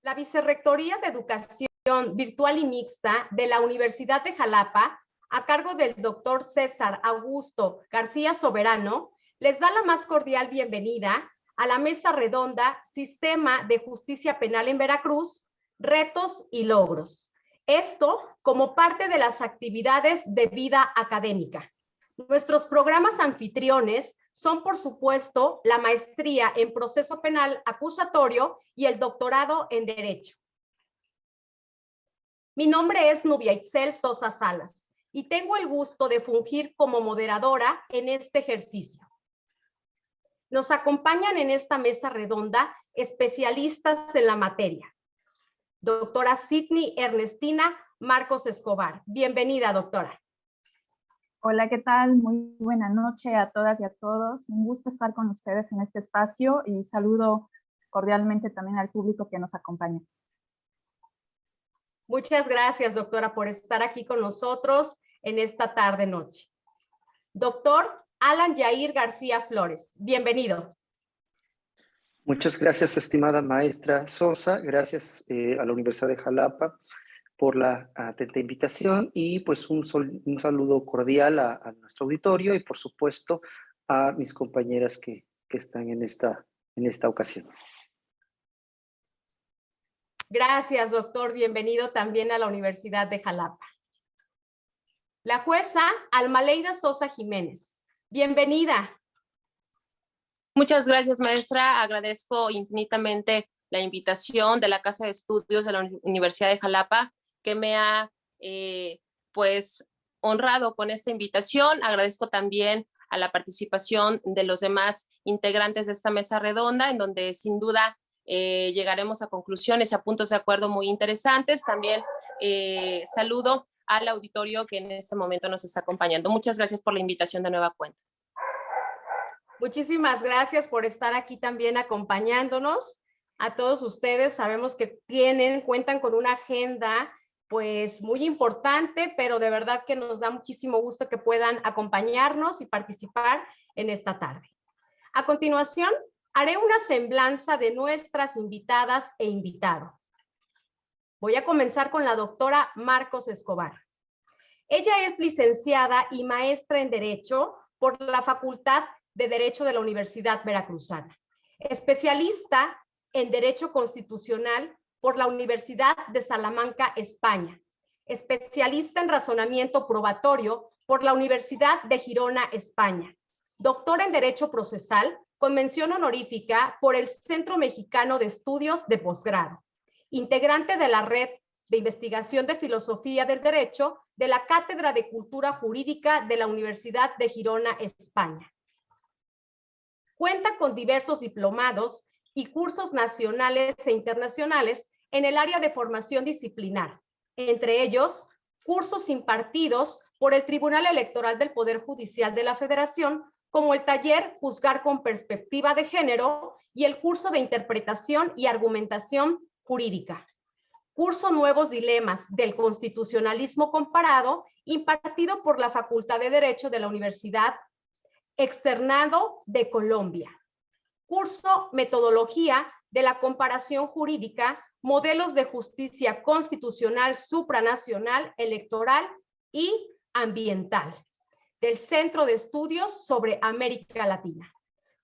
La Vicerrectoría de Educación Virtual y Mixta de la Universidad de Jalapa, a cargo del doctor César Augusto García Soberano, les da la más cordial bienvenida a la mesa redonda Sistema de Justicia Penal en Veracruz, Retos y Logros. Esto como parte de las actividades de vida académica. Nuestros programas anfitriones son, por supuesto, la maestría en proceso penal acusatorio y el doctorado en Derecho. Mi nombre es Nubia Itzel Sosa Salas y tengo el gusto de fungir como moderadora en este ejercicio. Nos acompañan en esta mesa redonda especialistas en la materia. Doctora Sidney Ernestina Marcos Escobar. Bienvenida, doctora. Hola, ¿qué tal? Muy buena noche a todas y a todos. Un gusto estar con ustedes en este espacio y saludo cordialmente también al público que nos acompaña. Muchas gracias, doctora, por estar aquí con nosotros en esta tarde-noche. Doctor Alan Yair García Flores, bienvenido. Muchas gracias, estimada maestra Sosa. Gracias a la Universidad de Jalapa por la atenta invitación y pues un saludo cordial a nuestro auditorio y por supuesto a mis compañeras que están en esta ocasión. Gracias, doctor. Bienvenido también a la Universidad de Jalapa. La jueza Almaleida Sosa Jiménez, bienvenida. Muchas gracias, maestra. Agradezco infinitamente la invitación de la Casa de Estudios de la Universidad de Jalapa, que me ha pues honrado con esta invitación. Agradezco también a la participación de los demás integrantes de esta mesa redonda, en donde sin duda llegaremos a conclusiones y a puntos de acuerdo muy interesantes. También saludo al auditorio que en este momento nos está acompañando. Muchas gracias por la invitación de nueva cuenta. Muchísimas gracias por estar aquí también acompañándonos. A todos ustedes sabemos que cuentan con una agenda pues muy importante, pero de verdad que nos da muchísimo gusto que puedan acompañarnos y participar en esta tarde. A continuación, haré una semblanza de nuestras invitadas e invitado. Voy a comenzar con la doctora Marcos Escobar. Ella es licenciada y maestra en Derecho por la Facultad de Derecho de la Universidad Veracruzana, especialista en Derecho Constitucional por la Universidad de Salamanca, España, especialista en Razonamiento Probatorio por la Universidad de Girona, España, doctora en Derecho Procesal con mención honorífica por el Centro Mexicano de Estudios de Posgrado, integrante de la Red de Investigación de Filosofía del Derecho de la Cátedra de Cultura Jurídica de la Universidad de Girona, España. Cuenta con diversos diplomados y cursos nacionales e internacionales en el área de formación disciplinar, entre ellos cursos impartidos por el Tribunal Electoral del Poder Judicial de la Federación, como el taller Juzgar con Perspectiva de Género y el curso de Interpretación y Argumentación Jurídica. Curso Nuevos Dilemas del Constitucionalismo Comparado, impartido por la Facultad de Derecho de la Universidad Externado de Colombia. Curso Metodología de la Comparación Jurídica, Modelos de Justicia Constitucional Supranacional, Electoral y Ambiental, del Centro de Estudios sobre América Latina.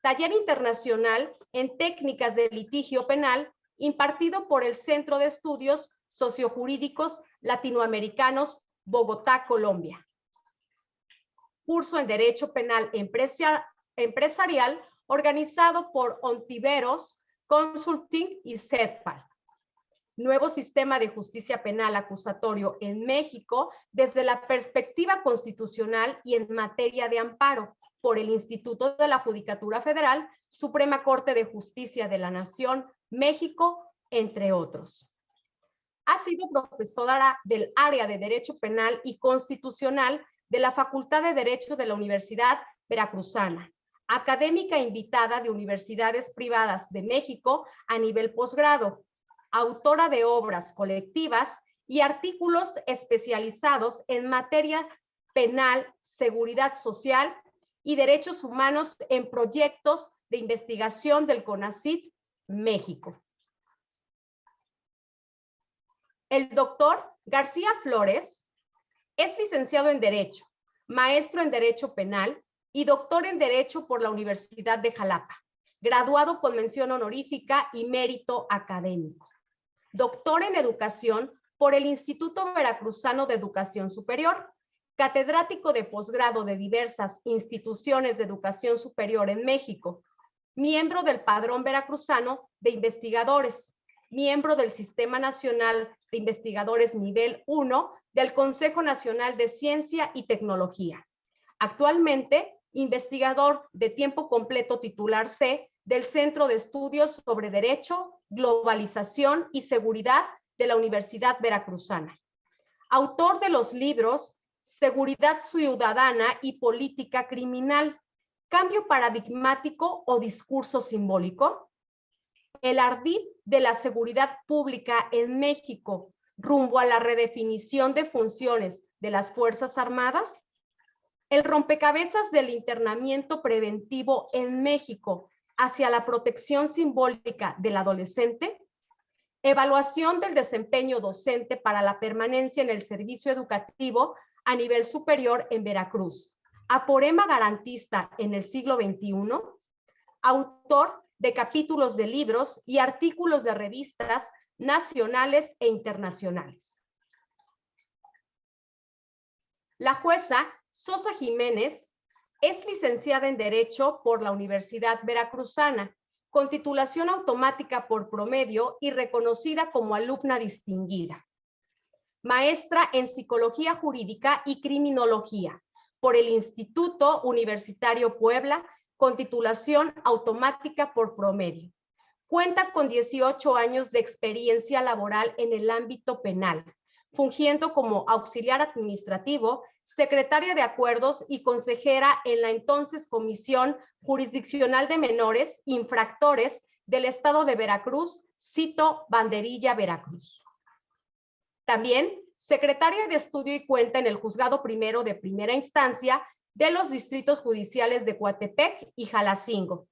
Taller Internacional en Técnicas de Litigio Penal, impartido por el Centro de Estudios Sociojurídicos Latinoamericanos, Bogotá, Colombia. Curso en Derecho Penal Empresarial, organizado por Ontiveros Consulting y CEDPAL. Nuevo Sistema de Justicia Penal Acusatorio en México desde la perspectiva constitucional y en materia de amparo, por el Instituto de la Judicatura Federal, Suprema Corte de Justicia de la Nación, México, entre otros. Ha sido profesora del área de Derecho Penal y Constitucional de la Facultad de Derecho de la Universidad Veracruzana, académica invitada de universidades privadas de México a nivel posgrado, autora de obras colectivas y artículos especializados en materia penal, seguridad social y derechos humanos en proyectos de investigación del CONACYT, México. El doctor García Flores es licenciado en Derecho, maestro en Derecho Penal y doctor en Derecho por la Universidad de Jalapa, graduado con mención honorífica y mérito académico. Doctor en Educación por el Instituto Veracruzano de Educación Superior, catedrático de posgrado de diversas instituciones de educación superior en México, miembro del Padrón Veracruzano de Investigadores, miembro del Sistema Nacional de Investigadores Nivel 1 del Consejo Nacional de Ciencia y Tecnología. Actualmente, investigador de tiempo completo titular C del Centro de Estudios sobre Derecho, Globalización y Seguridad de la Universidad Veracruzana. Autor de los libros Seguridad Ciudadana y Política Criminal, Cambio Paradigmático o Discurso Simbólico, El ardid de la seguridad pública en México rumbo a la redefinición de funciones de las Fuerzas Armadas, El rompecabezas del internamiento preventivo en México hacia la protección simbólica del adolescente, Evaluación del desempeño docente para la permanencia en el servicio educativo a nivel superior en Veracruz, Aporema garantista en el siglo XXI, autor de capítulos de libros y artículos de revistas nacionales e internacionales. La jueza Sosa Jiménez es licenciada en Derecho por la Universidad Veracruzana, con titulación automática por promedio y reconocida como alumna distinguida. Maestra en Psicología Jurídica y Criminología por el Instituto Universitario Puebla, con titulación automática por promedio. Cuenta con 18 años de experiencia laboral en el ámbito penal, fungiendo como auxiliar administrativo, secretaria de acuerdos y consejera en la entonces Comisión Jurisdiccional de Menores Infractores del Estado de Veracruz, Cito Banderilla, Veracruz. También secretaria de estudio y cuenta en el Juzgado Primero de Primera Instancia de los Distritos Judiciales de Coatepec y Jalacingo.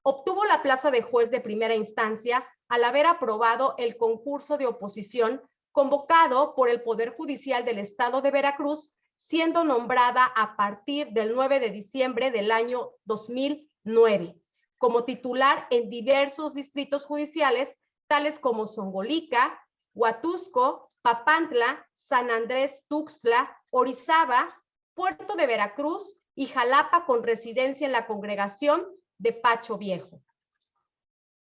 Obtuvo la plaza de juez de primera instancia al haber aprobado el concurso de oposición convocado por el Poder Judicial del Estado de Veracruz, siendo nombrada a partir del 9 de diciembre del año 2009, como titular en diversos distritos judiciales, tales como Zongolica, Huatusco, Papantla, San Andrés Tuxtla, Orizaba, Puerto de Veracruz y Jalapa, con residencia en la congregación de Pacho Viejo.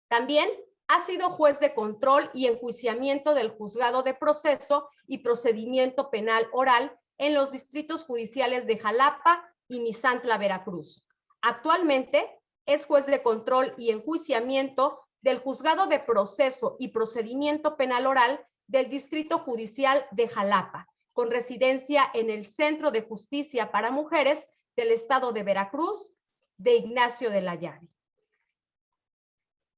También ha sido juez de control y enjuiciamiento del Juzgado de Proceso y Procedimiento Penal Oral en los distritos judiciales de Jalapa y Misantla, Veracruz. Actualmente es juez de control y enjuiciamiento del Juzgado de Proceso y Procedimiento Penal Oral del Distrito Judicial de Jalapa, con residencia en el Centro de Justicia para Mujeres del Estado de Veracruz, de Ignacio de la Llave.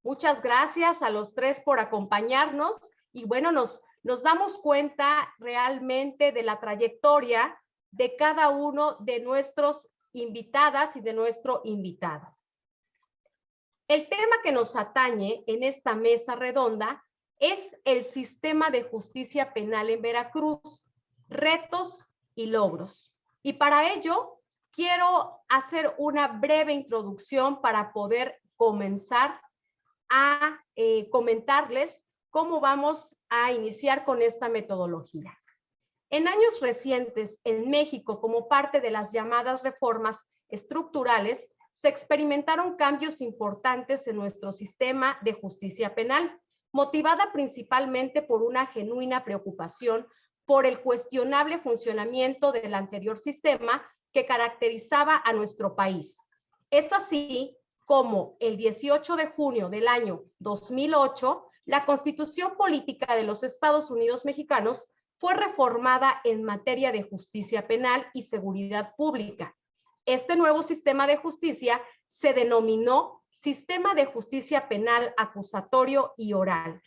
Muchas gracias a los tres por acompañarnos y bueno, nos damos cuenta realmente de la trayectoria de cada uno de nuestros invitadas y de nuestro invitado. El tema que nos atañe en esta mesa redonda es el sistema de justicia penal en Veracruz, retos y logros. Y para ello quiero hacer una breve introducción para poder comenzar a comentarles cómo vamos a iniciar con esta metodología. En años recientes, en México, como parte de las llamadas reformas estructurales, se experimentaron cambios importantes en nuestro sistema de justicia penal, motivada principalmente por una genuina preocupación por el cuestionable funcionamiento del anterior sistema que caracterizaba a nuestro país. Es así como el 18 de junio del año 2008, la Constitución Política de los Estados Unidos Mexicanos fue reformada en materia de justicia penal y seguridad pública. Este nuevo sistema de justicia se denominó Sistema de Justicia Penal Acusatorio y Oral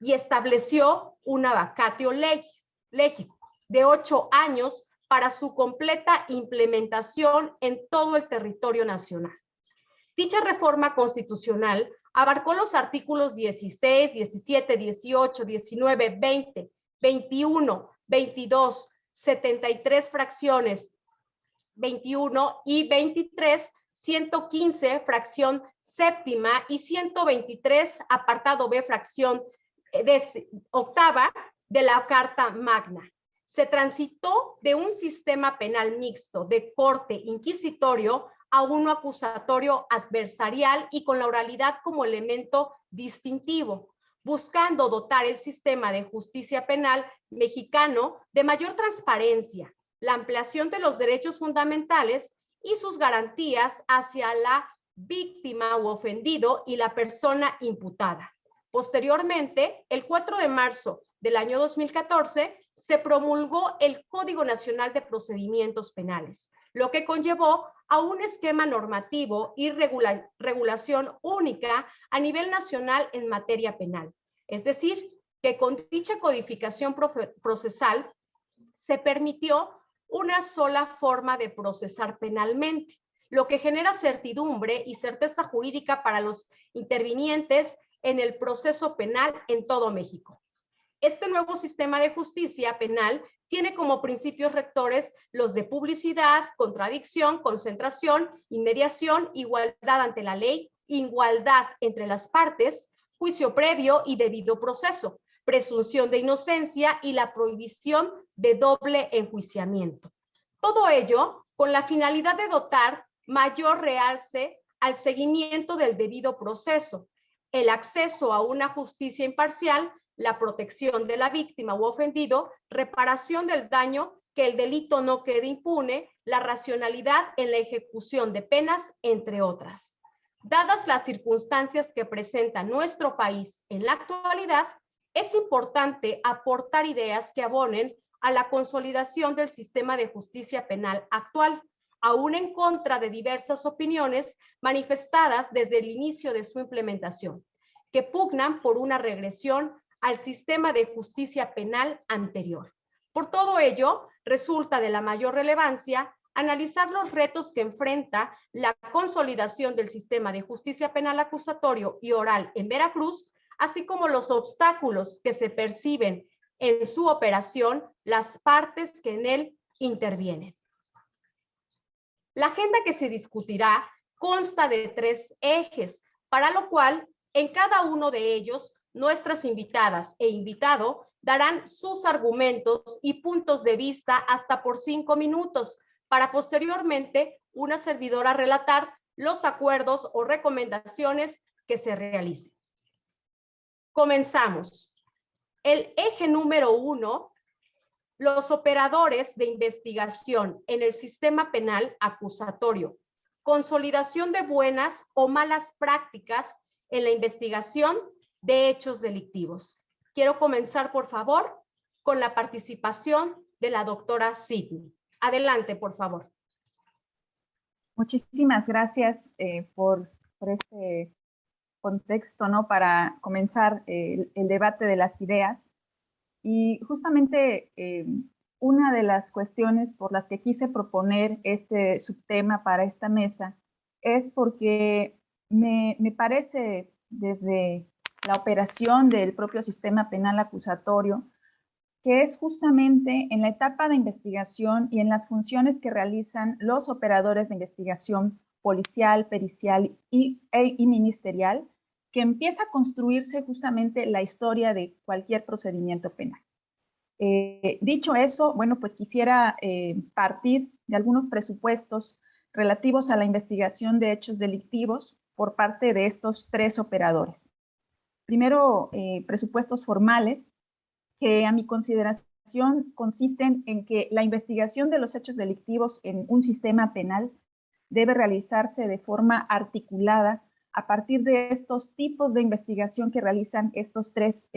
y estableció una vacatio legis de 8 años para su completa implementación en todo el territorio nacional. Dicha reforma constitucional abarcó los artículos 16, 17, 18, 19, 20 21, 22, 73 fracciones 21 y 23, 115 fracción séptima y 123 apartado B fracción octava de la Carta Magna. Se transitó de un sistema penal mixto de corte inquisitorio a uno acusatorio adversarial y con la oralidad como elemento distintivo, buscando dotar el sistema de justicia penal mexicano de mayor transparencia, la ampliación de los derechos fundamentales y sus garantías hacia la víctima u ofendido y la persona imputada. Posteriormente, el 4 de marzo del año 2014, se promulgó el Código Nacional de Procedimientos Penales, lo que conllevó a un esquema normativo y regulación única a nivel nacional en materia penal. Es decir, que con dicha codificación procesal se permitió una sola forma de procesar penalmente, lo que genera certidumbre y certeza jurídica para los intervinientes en el proceso penal en todo México. Este nuevo sistema de justicia penal tiene como principios rectores los de publicidad, contradicción, concentración, inmediación, igualdad ante la ley, igualdad entre las partes, juicio previo y debido proceso, presunción de inocencia y la prohibición de doble enjuiciamiento. Todo ello con la finalidad de dotar mayor realce al seguimiento del debido proceso, el acceso a una justicia imparcial, la protección de la víctima u ofendido, reparación del daño, que el delito no quede impune, la racionalidad en la ejecución de penas, entre otras. Dadas las circunstancias que presenta nuestro país en la actualidad, es importante aportar ideas que abonen a la consolidación del sistema de justicia penal actual, aún en contra de diversas opiniones manifestadas desde el inicio de su implementación, que pugnan por una regresión al sistema de justicia penal anterior. Por todo ello, resulta de la mayor relevancia analizar los retos que enfrenta la consolidación del sistema de justicia penal acusatorio y oral en Veracruz, así como los obstáculos que se perciben en su operación las partes que en él intervienen. La agenda que se discutirá consta de 3 ejes, para lo cual en cada uno de ellos nuestras invitadas e invitado darán sus argumentos y puntos de vista hasta por 5 minutos, para posteriormente una servidora relatar los acuerdos o recomendaciones que se realicen. Comenzamos. El eje número 1, los operadores de investigación en el sistema penal acusatorio, consolidación de buenas o malas prácticas en la investigación de hechos delictivos. Quiero comenzar, por favor, con la participación de la doctora Sidney. Adelante, por favor. Muchísimas gracias por este contexto, ¿no? Para comenzar el debate de las ideas. Y justamente una de las cuestiones por las que quise proponer este subtema para esta mesa es porque me parece desde la operación del propio sistema penal acusatorio que es justamente en la etapa de investigación y en las funciones que realizan los operadores de investigación policial, pericial y ministerial, que empieza a construirse justamente la historia de cualquier procedimiento penal. Dicho eso, bueno, pues quisiera partir de algunos presupuestos relativos a la investigación de hechos delictivos por parte de estos 3 operadores. Primero, presupuestos formales, que a mi consideración consisten en que la investigación de los hechos delictivos en un sistema penal debe realizarse de forma articulada a partir de estos tipos de investigación que realizan estos 3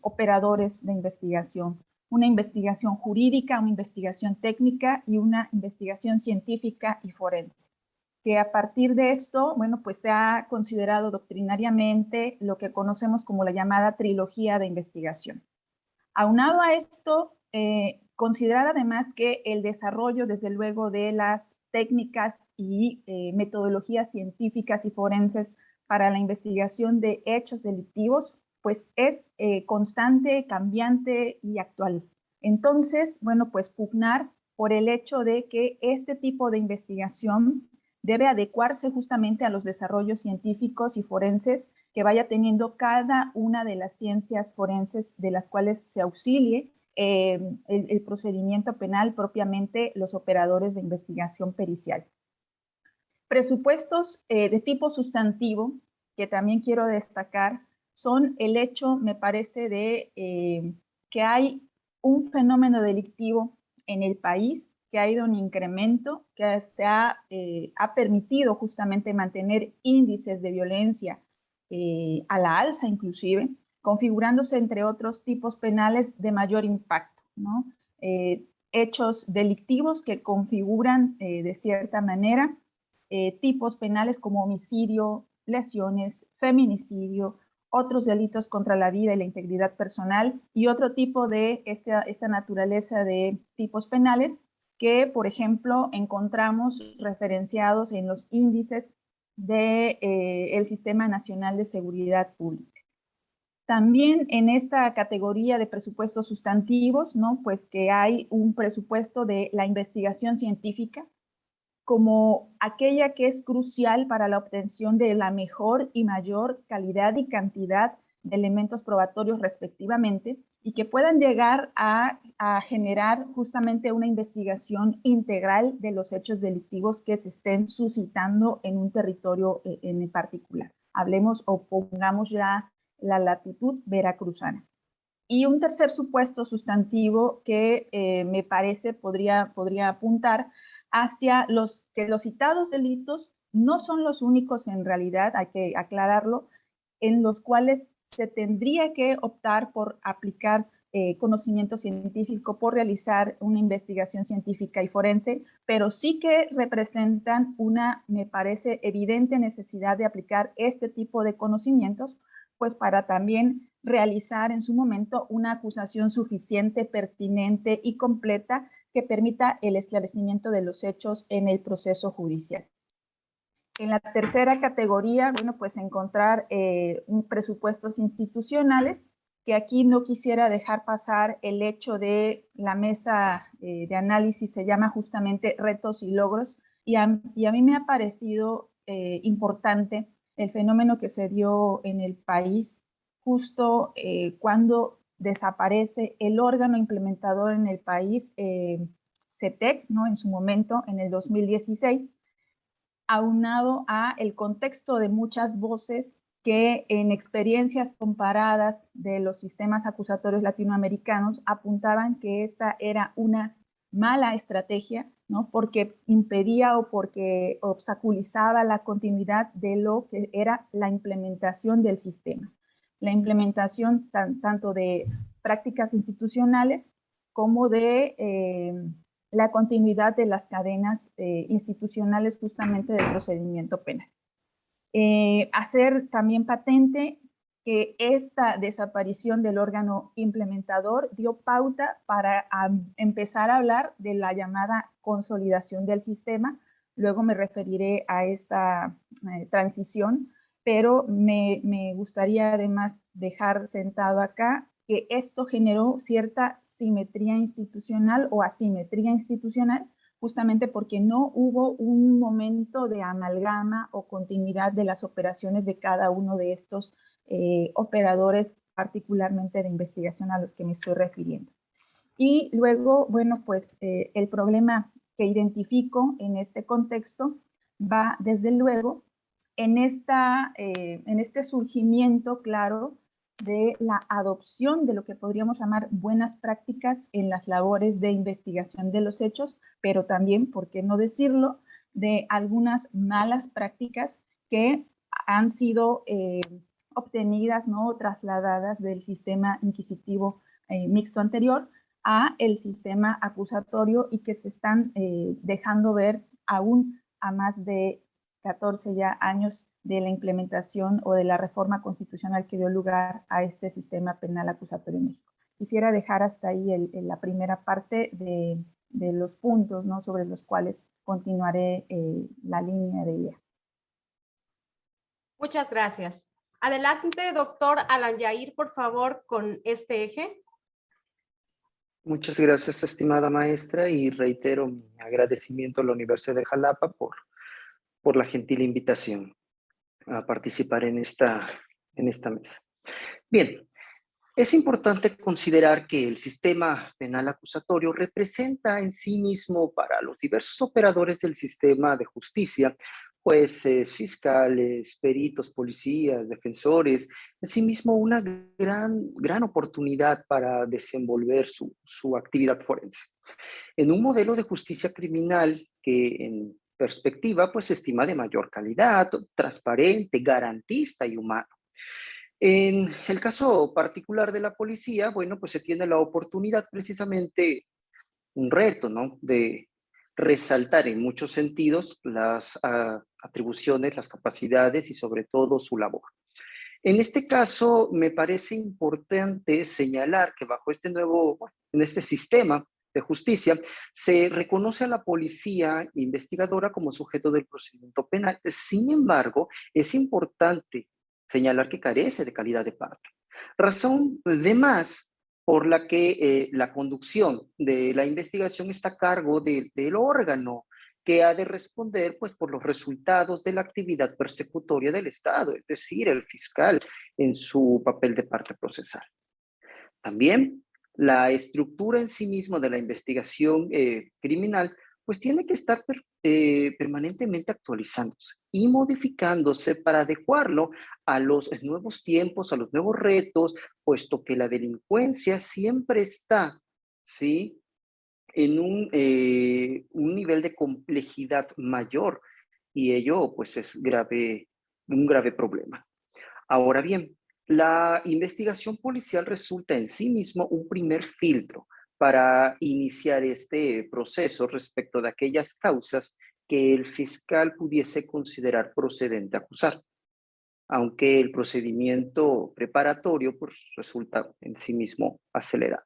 operadores de investigación. Una investigación jurídica, una investigación técnica y una investigación científica y forense. Que a partir de esto, bueno, pues se ha considerado doctrinariamente lo que conocemos como la llamada trilogía de investigación. Aunado a esto, considerar además que el desarrollo, desde luego, de las técnicas y metodologías científicas y forenses para la investigación de hechos delictivos pues es constante, cambiante y actual. Entonces, bueno, pues pugnar por el hecho de que este tipo de investigación debe adecuarse justamente a los desarrollos científicos y forenses que vaya teniendo cada una de las ciencias forenses de las cuales se auxilie el procedimiento penal, propiamente los operadores de investigación pericial. Presupuestos de tipo sustantivo, que también quiero destacar, son el hecho, me parece, de que hay un fenómeno delictivo en el país que ha ido en incremento, que se ha permitido justamente mantener índices de violencia a la alza inclusive, configurándose entre otros tipos penales de mayor impacto, ¿no? Hechos delictivos que configuran de cierta manera tipos penales como homicidio, lesiones, feminicidio, otros delitos contra la vida y la integridad personal y otro tipo de esta naturaleza de tipos penales que, por ejemplo, encontramos referenciados en los índices del Sistema Nacional de Seguridad Pública. También en esta categoría de presupuestos sustantivos, ¿no? Pues que hay un presupuesto de la investigación científica como aquella que es crucial para la obtención de la mejor y mayor calidad y cantidad de elementos probatorios respectivamente y que puedan llegar a generar justamente una investigación integral de los hechos delictivos que se estén suscitando en un territorio en particular. Hablemos o pongamos ya la latitud veracruzana. Y un tercer supuesto sustantivo que me parece podría apuntar hacia que los citados delitos no son los únicos en realidad, hay que aclararlo, en los cuales se tendría que optar por aplicar conocimiento científico, por realizar una investigación científica y forense, pero sí que representan una, me parece, evidente necesidad de aplicar este tipo de conocimientos, pues para también realizar en su momento una acusación suficiente, pertinente y completa que permita el esclarecimiento de los hechos en el proceso judicial. En la tercera categoría, bueno, pues encontrar presupuestos institucionales, que aquí no quisiera dejar pasar el hecho de la mesa de análisis, se llama justamente retos y logros, y a mí me ha parecido importante el fenómeno que se dio en el país justo cuando desaparece el órgano implementador en el país, CETEC, ¿no? En su momento, en el 2016, aunado a el contexto de muchas voces que en experiencias comparadas de los sistemas acusatorios latinoamericanos apuntaban que esta era una mala estrategia, ¿no? Porque impedía o porque obstaculizaba la continuidad de lo que era la implementación del sistema. La implementación tanto de prácticas institucionales como de la continuidad de las cadenas institucionales justamente del procedimiento penal. Hacer también patente que esta desaparición del órgano implementador dio pauta para empezar a hablar de la llamada consolidación del sistema. Luego me referiré a esta transición, pero me gustaría además dejar sentado acá que esto generó cierta simetría institucional o asimetría institucional, justamente porque no hubo un momento de amalgama o continuidad de las operaciones de cada uno de estos operadores, particularmente de investigación a los que me estoy refiriendo. Y luego, bueno, pues el problema que identifico en este contexto va desde luego en este surgimiento claro de la adopción de lo que podríamos llamar buenas prácticas en las labores de investigación de los hechos, pero también, ¿por qué no decirlo?, de algunas malas prácticas que han sido obtenidas, ¿no?, trasladadas del sistema inquisitivo mixto anterior a el sistema acusatorio y que se están dejando ver aún a más de 14 ya años de la implementación o de la reforma constitucional que dio lugar a este sistema penal acusatorio en México. Quisiera dejar hasta ahí la primera parte de los puntos, ¿no?, sobre los cuales continuaré la línea de idea. Muchas gracias. Adelante, doctor Alan Yair, por favor, con este eje. Muchas gracias, estimada maestra, y reitero mi agradecimiento a la Universidad de Jalapa por la gentil invitación a participar en esta mesa. Bien, es importante considerar que el sistema penal acusatorio representa en sí mismo para los diversos operadores del sistema de justicia, jueces, fiscales, peritos, policías, defensores, en sí mismo una gran oportunidad para desenvolver su actividad forense. En un modelo de justicia criminal que en perspectiva pues se estima de mayor calidad, transparente, garantista y humano. En el caso particular de la policía, bueno, pues se tiene la oportunidad precisamente, un reto, ¿no? De resaltar en muchos sentidos las atribuciones, las capacidades y sobre todo su labor. En este caso, me parece importante señalar que bajo en este sistema de justicia, se reconoce a la policía investigadora como sujeto del procedimiento penal. Sin embargo, es importante señalar que carece de calidad de parte. Razón de más por la que la conducción de la investigación está a cargo del órgano que ha de responder pues, por los resultados de la actividad persecutoria del Estado, es decir, el fiscal en su papel de parte procesal. También la estructura en sí misma de la investigación criminal pues tiene que estar permanentemente actualizándose y modificándose para adecuarlo a los nuevos tiempos, a los nuevos retos, puesto que la delincuencia siempre está, ¿sí?, en un nivel de complejidad mayor y ello pues es un grave problema. Ahora bien, la investigación policial resulta en sí mismo un primer filtro para iniciar este proceso respecto de aquellas causas que el fiscal pudiese considerar procedente acusar, aunque el procedimiento preparatorio pues, resulta en sí mismo acelerado.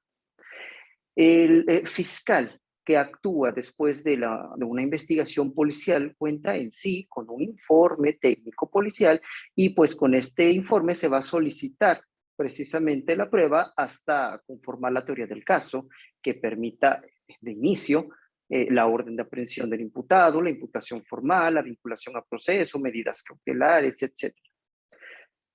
El fiscal que actúa después de una investigación policial cuenta en sí con un informe técnico policial y pues con este informe se va a solicitar precisamente la prueba hasta conformar la teoría del caso que permita de inicio la orden de aprehensión del imputado, la imputación formal, la vinculación a proceso, medidas cautelares, etc.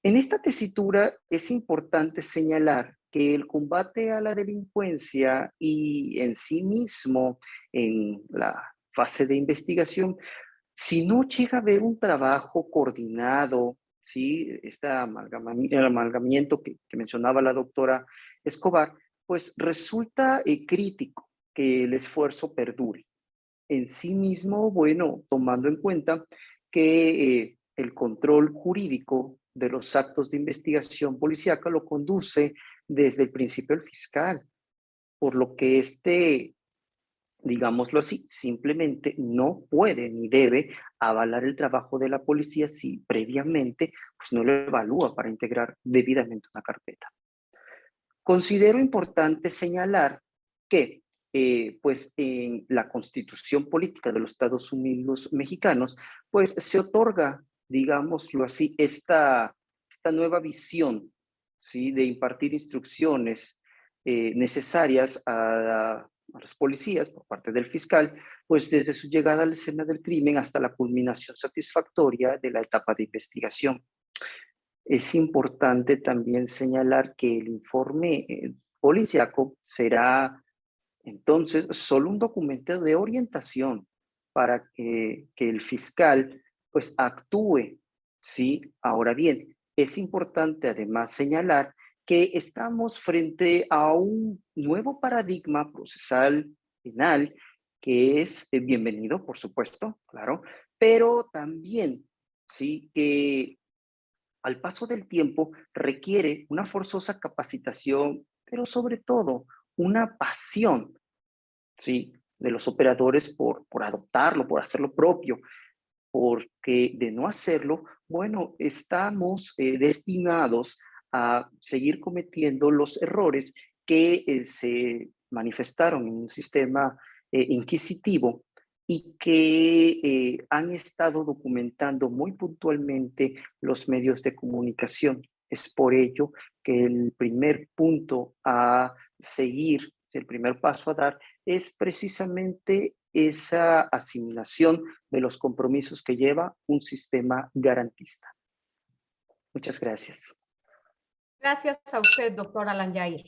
En esta tesitura es importante señalar que el combate a la delincuencia y en sí mismo en la fase de investigación, si no llega a haber un trabajo coordinado, ¿sí? El amalgamiento que mencionaba la doctora Escobar, pues resulta crítico que el esfuerzo perdure. En sí mismo, bueno, tomando en cuenta que el control jurídico de los actos de investigación policíaca lo conduce desde el principio el fiscal, por lo que digámoslo así, simplemente no puede ni debe avalar el trabajo de la policía si previamente pues, no lo evalúa para integrar debidamente una carpeta. Considero importante señalar que pues en la Constitución Política de los Estados Unidos Mexicanos, pues se otorga, digámoslo así, esta nueva visión, ¿sí?, de impartir instrucciones necesarias a los policías por parte del fiscal, pues desde su llegada a la escena del crimen hasta la culminación satisfactoria de la etapa de investigación. Es importante también señalar que el informe policíaco será entonces solo un documento de orientación para que el fiscal pues actúe, ¿sí? Ahora bien, es importante además señalar que estamos frente a un nuevo paradigma procesal penal que es bienvenido, por supuesto, claro, pero también, ¿sí?, que al paso del tiempo requiere una forzosa capacitación, pero sobre todo una pasión, ¿sí?, de los operadores por adoptarlo, por hacerlo propio, porque de no hacerlo, bueno, estamos destinados a seguir cometiendo los errores que se manifestaron en un sistema inquisitivo y que han estado documentando muy puntualmente los medios de comunicación. Es por ello que el primer punto a seguir, el primer paso a dar, es precisamente esa asimilación de los compromisos que lleva un sistema garantista. Muchas gracias. Gracias a usted, doctor Alan Yair.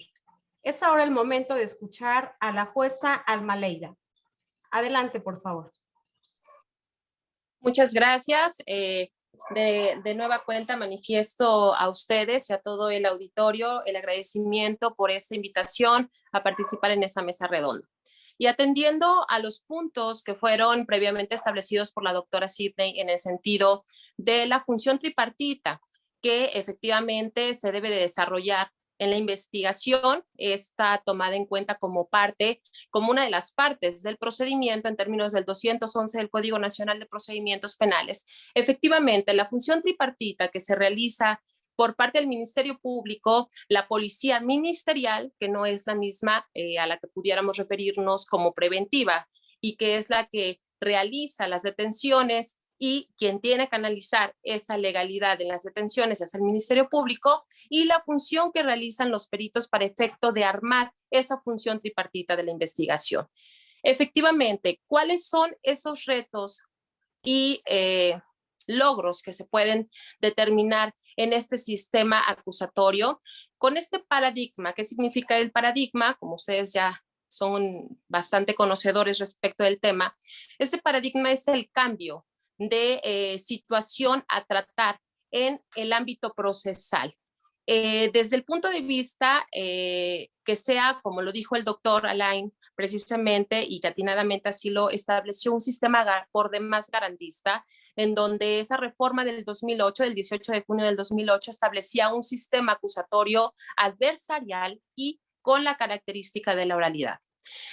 Es ahora el momento de escuchar a la jueza Alma Leida. Adelante, por favor. Muchas gracias. De nueva cuenta manifiesto a ustedes y a todo el auditorio el agradecimiento por esta invitación a participar en esta mesa redonda. Y atendiendo a los puntos que fueron previamente establecidos por la doctora Sidney en el sentido de la función tripartita que efectivamente se debe de desarrollar en la investigación, está tomada en cuenta como parte, como una de las partes del procedimiento en términos del 211 del Código Nacional de Procedimientos Penales. Efectivamente, la función tripartita que se realiza por parte del Ministerio Público, la Policía Ministerial, que no es la misma a la que pudiéramos referirnos como preventiva y que es la que realiza las detenciones y quien tiene que analizar esa legalidad en las detenciones es el Ministerio Público, y la función que realizan los peritos para efecto de armar esa función tripartita de la investigación. Efectivamente, ¿cuáles son esos retos y logros que se pueden determinar en este sistema acusatorio? Con este paradigma, ¿qué significa el paradigma? Como ustedes ya son bastante conocedores respecto del tema, este paradigma es el cambio de situación a tratar en el ámbito procesal. Desde el punto de vista que sea, como lo dijo el doctor Alain, precisamente y que atinadamente así lo estableció, un sistema por demás garantista, en donde esa reforma del 2008, del 18 de junio del 2008, establecía un sistema acusatorio adversarial y con la característica de la oralidad.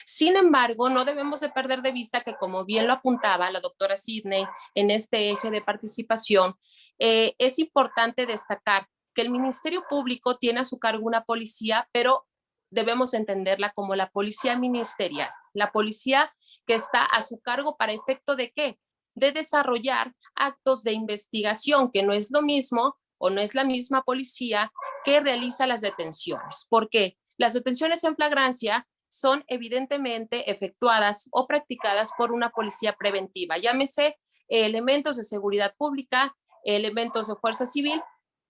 Sin embargo, no debemos de perder de vista que, como bien lo apuntaba la doctora Sidney en este eje de participación, es importante destacar que el Ministerio Público tiene a su cargo una policía, pero debemos entenderla como la policía ministerial, la policía que está a su cargo para efecto de ¿qué? De desarrollar actos de investigación, que no es lo mismo o no es la misma policía que realiza las detenciones. ¿Por qué? Las detenciones en flagrancia son evidentemente efectuadas o practicadas por una policía preventiva, llámese elementos de seguridad pública, elementos de fuerza civil,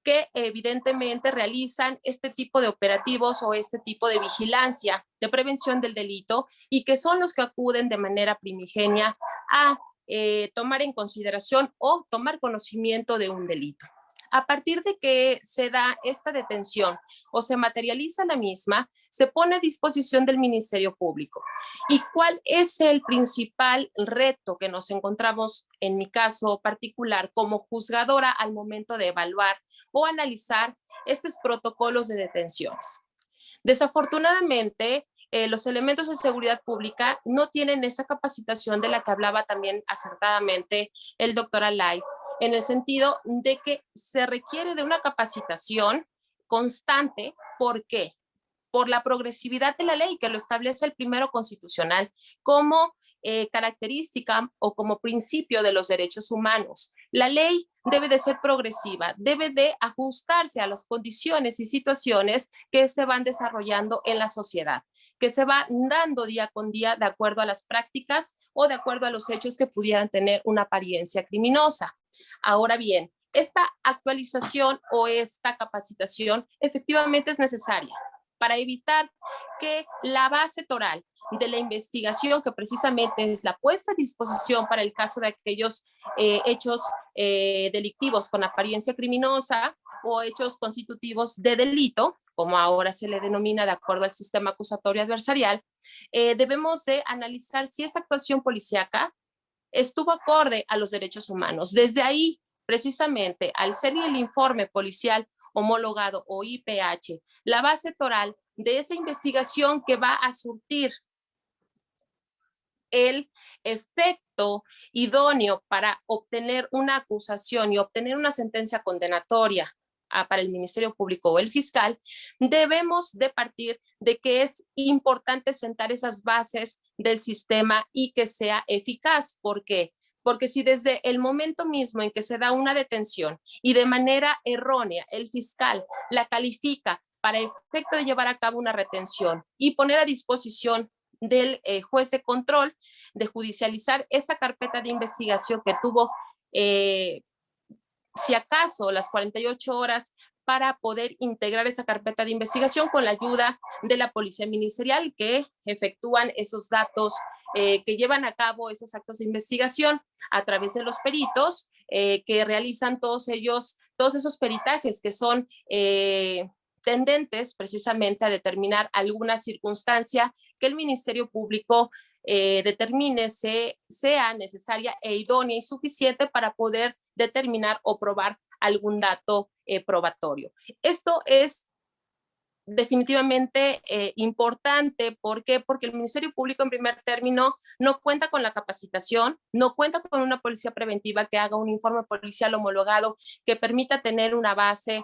que evidentemente realizan este tipo de operativos o este tipo de vigilancia de prevención del delito y que son los que acuden de manera primigenia a tomar en consideración o tomar conocimiento de un delito. A partir de que se da esta detención o se materializa la misma, se pone a disposición del Ministerio Público. ¿Y cuál es el principal reto que nos encontramos, en mi caso particular, como juzgadora al momento de evaluar o analizar estos protocolos de detenciones? Desafortunadamente, los elementos de seguridad pública no tienen esa capacitación de la que hablaba también acertadamente el doctor Alay, en el sentido de que se requiere de una capacitación constante. ¿Por qué? Por la progresividad de la ley, que lo establece el primero constitucional como característica o como principio de los derechos humanos. La ley debe de ser progresiva, debe de ajustarse a las condiciones y situaciones que se van desarrollando en la sociedad, que se va dando día con día de acuerdo a las prácticas o de acuerdo a los hechos que pudieran tener una apariencia criminosa. Ahora bien, esta actualización o esta capacitación efectivamente es necesaria para evitar que la base toral de la investigación, que precisamente es la puesta a disposición para el caso de aquellos hechos delictivos con apariencia criminosa o hechos constitutivos de delito, como ahora se le denomina de acuerdo al sistema acusatorio adversarial, debemos de analizar si esa actuación policíaca estuvo acorde a los derechos humanos. Desde ahí, precisamente, al ser el informe policial homologado o IPH, la base toral de esa investigación que va a surtir el efecto idóneo para obtener una acusación y obtener una sentencia condenatoria para el Ministerio Público o el fiscal, debemos de partir de que es importante sentar esas bases del sistema y que sea eficaz. ¿Por qué? Porque si desde el momento mismo en que se da una detención y de manera errónea el fiscal la califica para efecto de llevar a cabo una retención y poner a disposición del juez de control de judicializar esa carpeta de investigación que tuvo, si acaso, las 48 horas para poder integrar esa carpeta de investigación con la ayuda de la Policía Ministerial, que efectúan esos datos, que llevan a cabo esos actos de investigación a través de los peritos, que realizan todos esos peritajes que son tendentes precisamente a determinar alguna circunstancia que el Ministerio Público determine sea necesaria e idónea y suficiente para poder determinar o probar algún dato probatorio. Esto es definitivamente importante. ¿Por qué? Porque el Ministerio Público, en primer término, no cuenta con la capacitación, no cuenta con una policía preventiva que haga un informe policial homologado que permita tener una base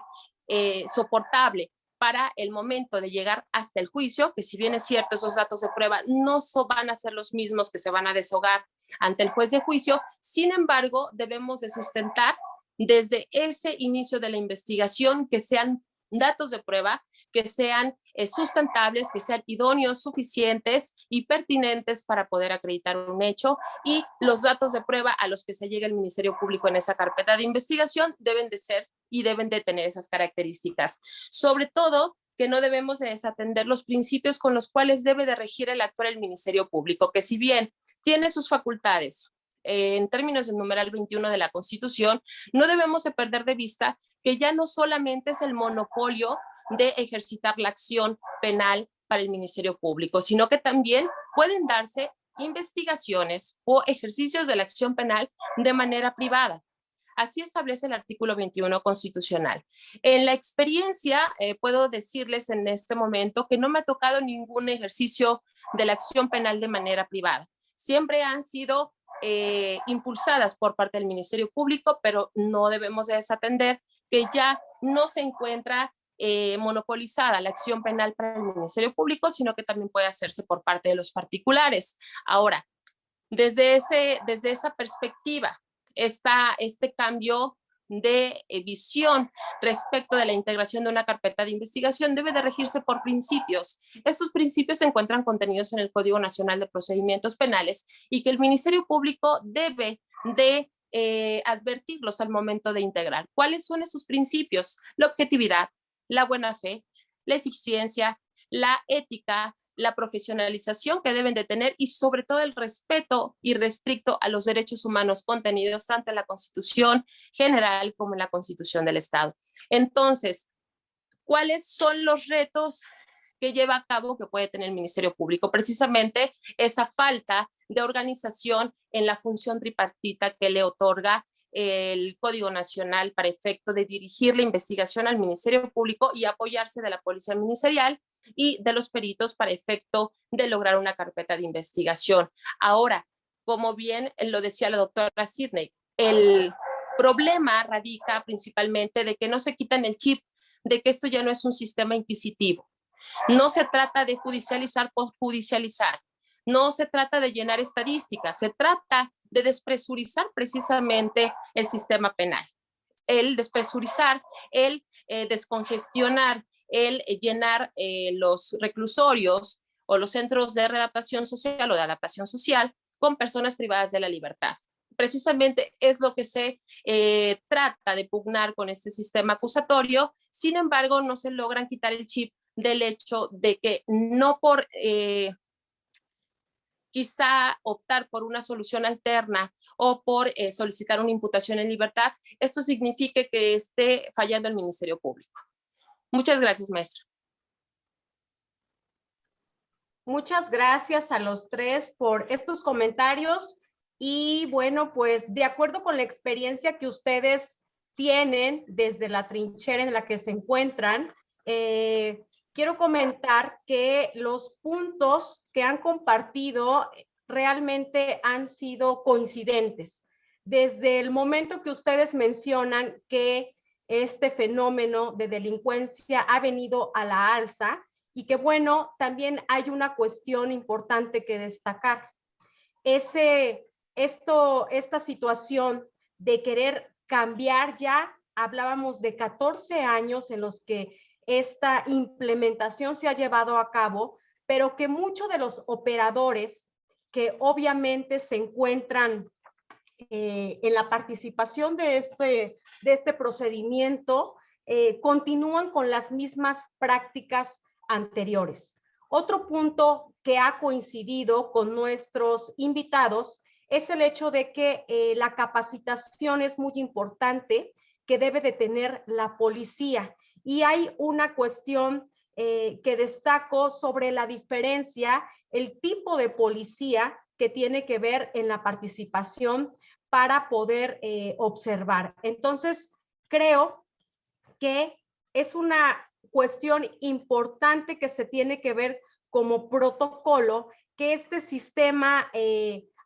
soportable para el momento de llegar hasta el juicio, que si bien es cierto, esos datos de prueba no van a ser los mismos que se van a deshogar ante el juez de juicio. Sin embargo, debemos de sustentar desde ese inicio de la investigación que sean datos de prueba, que sean sustentables, que sean idóneos, suficientes y pertinentes para poder acreditar un hecho, y los datos de prueba a los que se llega el Ministerio Público en esa carpeta de investigación deben de ser y deben de tener esas características. Sobre todo, que no debemos de desatender los principios con los cuales debe de regir el actuar el Ministerio Público, que si bien tiene sus facultades en términos del numeral 21 de la Constitución, no debemos de perder de vista que ya no solamente es el monopolio de ejercitar la acción penal para el Ministerio Público, sino que también pueden darse investigaciones o ejercicios de la acción penal de manera privada. Así establece el artículo 21 constitucional. En la experiencia, puedo decirles en este momento que no me ha tocado ningún ejercicio de la acción penal de manera privada. Siempre han sido impulsadas por parte del Ministerio Público, pero no debemos de desatender que ya no se encuentra monopolizada la acción penal para el Ministerio Público, sino que también puede hacerse por parte de los particulares. Ahora, desde esa perspectiva, este cambio de visión respecto de la integración de una carpeta de investigación debe de regirse por principios. Estos principios se encuentran contenidos en el Código Nacional de Procedimientos Penales y que el Ministerio Público debe de advertirlos al momento de integrar. ¿Cuáles son esos principios? La objetividad, la buena fe, la eficiencia, la ética, la profesionalización que deben de tener y sobre todo el respeto irrestricto a los derechos humanos contenidos tanto en la Constitución General como en la Constitución del Estado. Entonces, ¿cuáles son los retos que lleva a cabo que puede tener el Ministerio Público? Precisamente esa falta de organización en la función tripartita que le otorga el Código Nacional para efecto de dirigir la investigación al Ministerio Público y apoyarse de la Policía Ministerial y de los peritos para efecto de lograr una carpeta de investigación. Ahora, como bien lo decía la doctora Sidney, el problema radica principalmente de que no se quitan el chip de que esto ya no es un sistema inquisitivo. No se trata de judicializar por judicializar. No se trata de llenar estadísticas, se trata de despresurizar precisamente el sistema penal. El despresurizar, el descongestionar, el llenar los reclusorios o los centros de readaptación social o de adaptación social con personas privadas de la libertad. Precisamente es lo que se trata de pugnar con este sistema acusatorio. Sin embargo, no se logran quitar el chip del hecho de que no por quizá optar por una solución alterna o por solicitar una imputación en libertad, esto signifique que esté fallando el Ministerio Público. Muchas gracias, maestra. Muchas gracias a los tres por estos comentarios y bueno, pues de acuerdo con la experiencia que ustedes tienen desde la trinchera en la que se encuentran, quiero comentar que los puntos que han compartido realmente han sido coincidentes. Desde el momento que ustedes mencionan que este fenómeno de delincuencia ha venido a la alza y que, bueno, también hay una cuestión importante que destacar. Esta situación de querer cambiar, ya hablábamos de 14 años en los que esta implementación se ha llevado a cabo, pero que muchos de los operadores que obviamente se encuentran en la participación de este procedimiento continúan con las mismas prácticas anteriores. Otro punto que ha coincidido con nuestros invitados es el hecho de que la capacitación es muy importante que debe de tener la policía. Y hay una cuestión que destaco sobre la diferencia, el tipo de policía que tiene que ver en la participación para poder observar. Entonces, creo que es una cuestión importante que se tiene que ver como protocolo, que este sistema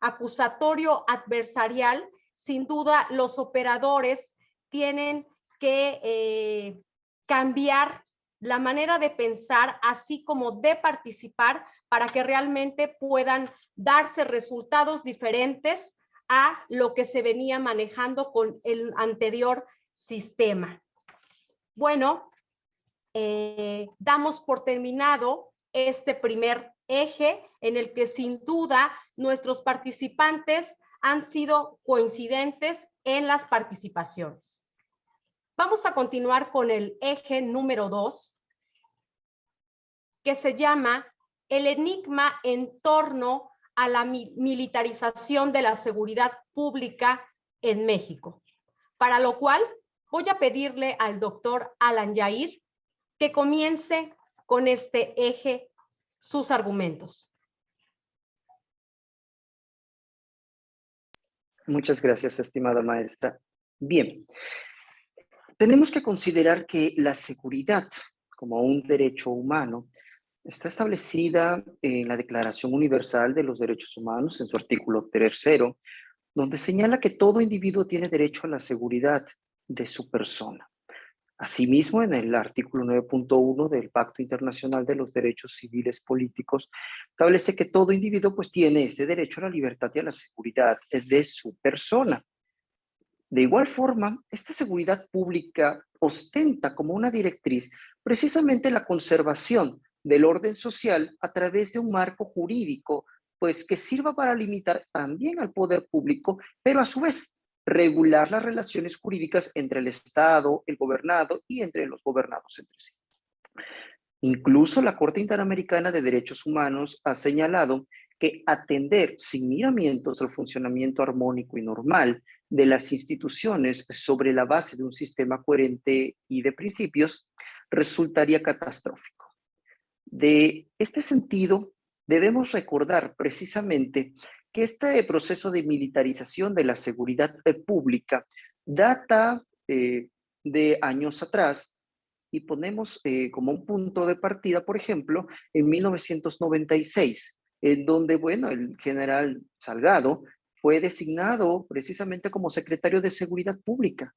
acusatorio adversarial, sin duda los operadores tienen que cambiar la manera de pensar, así como de participar, para que realmente puedan darse resultados diferentes a lo que se venía manejando con el anterior sistema. Bueno, damos por terminado este primer eje en el que sin duda nuestros participantes han sido coincidentes en las participaciones. Vamos a continuar con el eje número 2, que se llama el enigma en torno a la militarización de la seguridad pública en México. Para lo cual voy a pedirle al doctor Alan Yair que comience con este eje sus argumentos. Muchas gracias, estimada maestra. Bien, tenemos que considerar que la seguridad como un derecho humano está establecida en la Declaración Universal de los Derechos Humanos, en su artículo 3º, donde señala que todo individuo tiene derecho a la seguridad de su persona. Asimismo, en el artículo 9.1 del Pacto Internacional de los Derechos Civiles Políticos, establece que todo individuo pues tiene ese derecho a la libertad y a la seguridad de su persona. De igual forma, esta seguridad pública ostenta como una directriz precisamente la conservación del orden social a través de un marco jurídico, pues que sirva para limitar también al poder público, pero a su vez regular las relaciones jurídicas entre el Estado, el gobernado y entre los gobernados entre sí. Incluso la Corte Interamericana de Derechos Humanos ha señalado que atender sin miramientos el funcionamiento armónico y normal de las instituciones sobre la base de un sistema coherente y de principios resultaría catastrófico. De este sentido, debemos recordar precisamente que este proceso de militarización de la seguridad pública data de años atrás y ponemos como un punto de partida, por ejemplo, en 1996, en donde, bueno, el general Salgado fue designado precisamente como secretario de Seguridad Pública.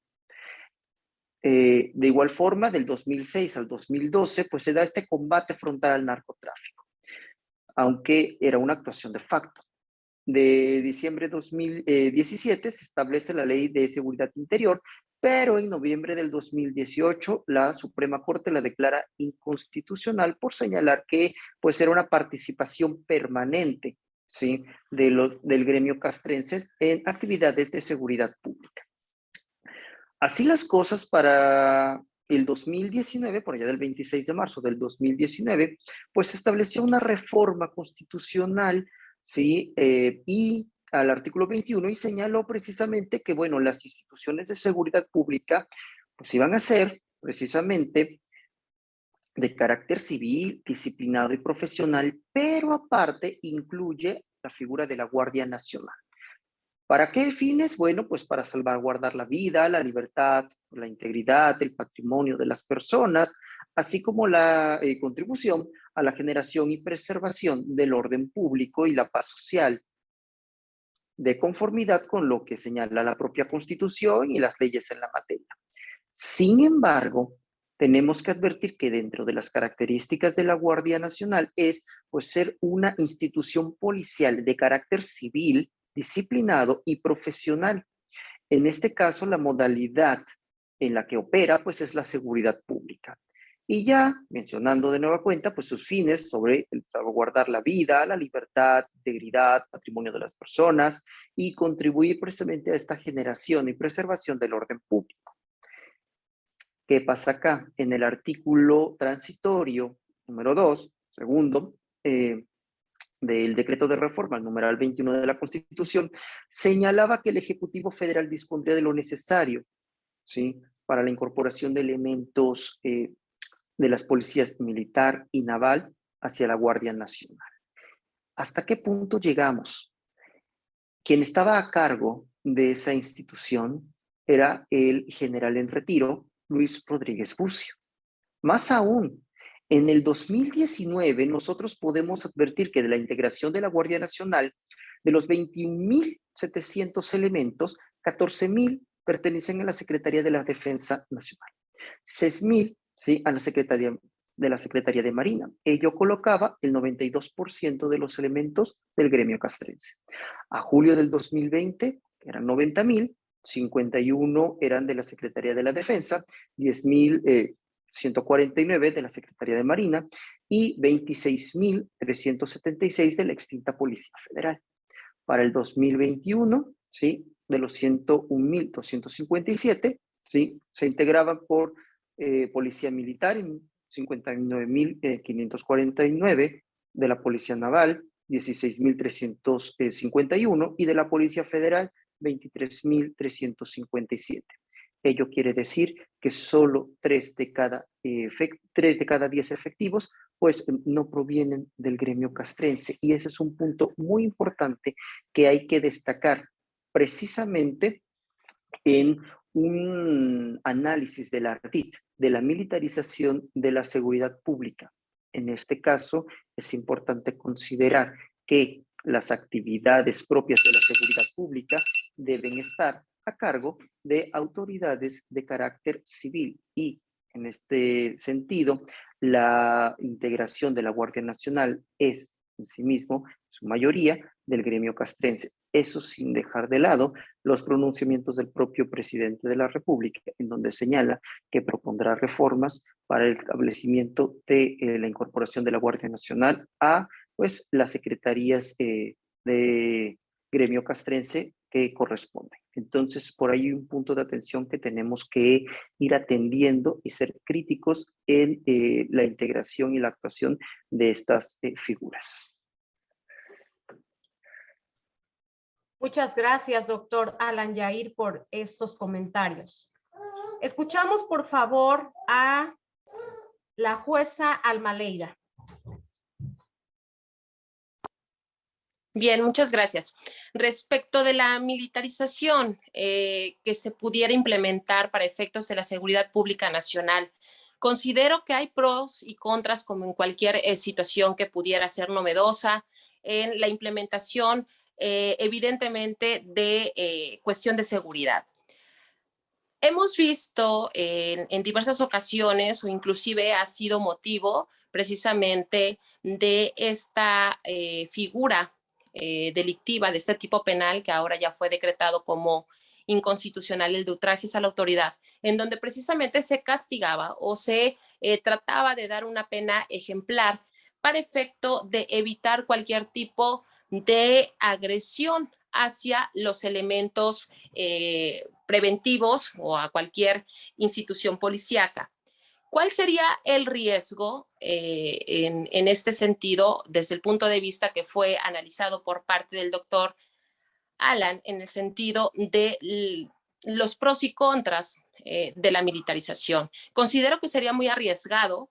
De igual forma, del 2006 al 2012, pues se da este combate frontal al narcotráfico, aunque era una actuación de facto. De diciembre de 2017 se establece la Ley de Seguridad Interior, pero en noviembre del 2018 la Suprema Corte la declara inconstitucional por señalar que pues era una participación permanente, ¿sí?, del gremio castrense en actividades de seguridad pública. Así las cosas, para el 2019, por allá del 26 de marzo del 2019, pues se estableció una reforma constitucional, ¿sí?, y al artículo 21, y señaló precisamente que, bueno, las instituciones de seguridad pública pues iban a ser precisamente de carácter civil, disciplinado y profesional, pero aparte incluye la figura de la Guardia Nacional. ¿Para qué fines? Bueno, pues para salvaguardar la vida, la libertad, la integridad, el patrimonio de las personas, así como la contribución a la generación y preservación del orden público y la paz social, de conformidad con lo que señala la propia Constitución y las leyes en la materia. Sin embargo, tenemos que advertir que dentro de las características de la Guardia Nacional es pues, ser una institución policial de carácter civil, disciplinado y profesional. En este caso, la modalidad en la que opera pues, es la seguridad pública. Y ya mencionando de nueva cuenta, pues sus fines sobre el salvaguardar la vida, la libertad, integridad, patrimonio de las personas y contribuir precisamente a esta generación y preservación del orden público. ¿Qué pasa acá? En el artículo transitorio número 2, segundo, del decreto de reforma, el numeral 21 de la Constitución, señalaba que el Ejecutivo Federal dispondría de lo necesario, ¿sí?, para la incorporación de elementos de las policías militar y naval hacia la Guardia Nacional. ¿Hasta qué punto llegamos? Quien estaba a cargo de esa institución era el general en retiro, Luis Rodríguez Bucio. Más aún, en el 2019 nosotros podemos advertir que de la integración de la Guardia Nacional, de los 21.700 elementos, 14.000 pertenecen a la Secretaría de la Defensa Nacional, 6.000 ¿sí? a la Secretaría de Marina. Ello colocaba el 92% de los elementos del gremio castrense. A julio del 2020 eran 90.000, 51 eran de la Secretaría de la Defensa, 10.149 de la Secretaría de Marina y 26.376 de la extinta Policía Federal. Para el 2021, ¿sí? de los 101.257, ¿sí? se integraban por Policía Militar, 59.549 de la Policía Naval, 16.351 y de la Policía Federal, 23.357. Ello quiere decir que solo 3 de cada 10 efectivos pues no provienen del gremio castrense. Y ese es un punto muy importante que hay que destacar precisamente en un análisis de la RDIT, de la militarización de la seguridad pública. En este caso, es importante considerar que las actividades propias de la seguridad pública deben estar a cargo de autoridades de carácter civil y, en este sentido, la integración de la Guardia Nacional es, en sí mismo, su mayoría, del gremio castrense. Eso sin dejar de lado los pronunciamientos del propio presidente de la República, en donde señala que propondrá reformas para el establecimiento de la incorporación de la Guardia Nacional a pues, las secretarías de gremio castrense que corresponden. Entonces, por ahí hay un punto de atención que tenemos que ir atendiendo y ser críticos en la integración y la actuación de estas figuras. Muchas gracias, doctor Alan Yair, por estos comentarios. Escuchamos, por favor, a la jueza Alma Leira. Bien, muchas gracias. Respecto de la militarización que se pudiera implementar para efectos de la seguridad pública nacional, considero que hay pros y contras como en cualquier situación que pudiera ser novedosa en la implementación, evidentemente, de cuestión de seguridad. Hemos visto en diversas ocasiones, o inclusive ha sido motivo precisamente de esta figura delictiva, de este tipo penal que ahora ya fue decretado como inconstitucional, el de ultrajes a la autoridad, en donde precisamente se castigaba o se trataba de dar una pena ejemplar para efecto de evitar cualquier tipo de agresión hacia los elementos preventivos o a cualquier institución policíaca. ¿Cuál sería el riesgo en este sentido desde el punto de vista que fue analizado por parte del doctor Alan en el sentido de los pros y contras de la militarización? Considero que sería muy arriesgado,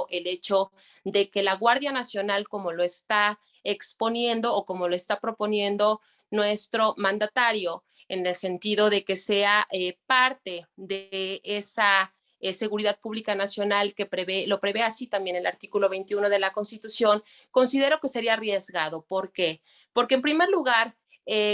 el hecho de que la Guardia Nacional, como lo está exponiendo o como lo está proponiendo nuestro mandatario, en el sentido de que sea parte de esa seguridad pública nacional que lo prevé así también el artículo 21 de la Constitución, considero que sería arriesgado. ¿Por qué? Porque en primer lugar,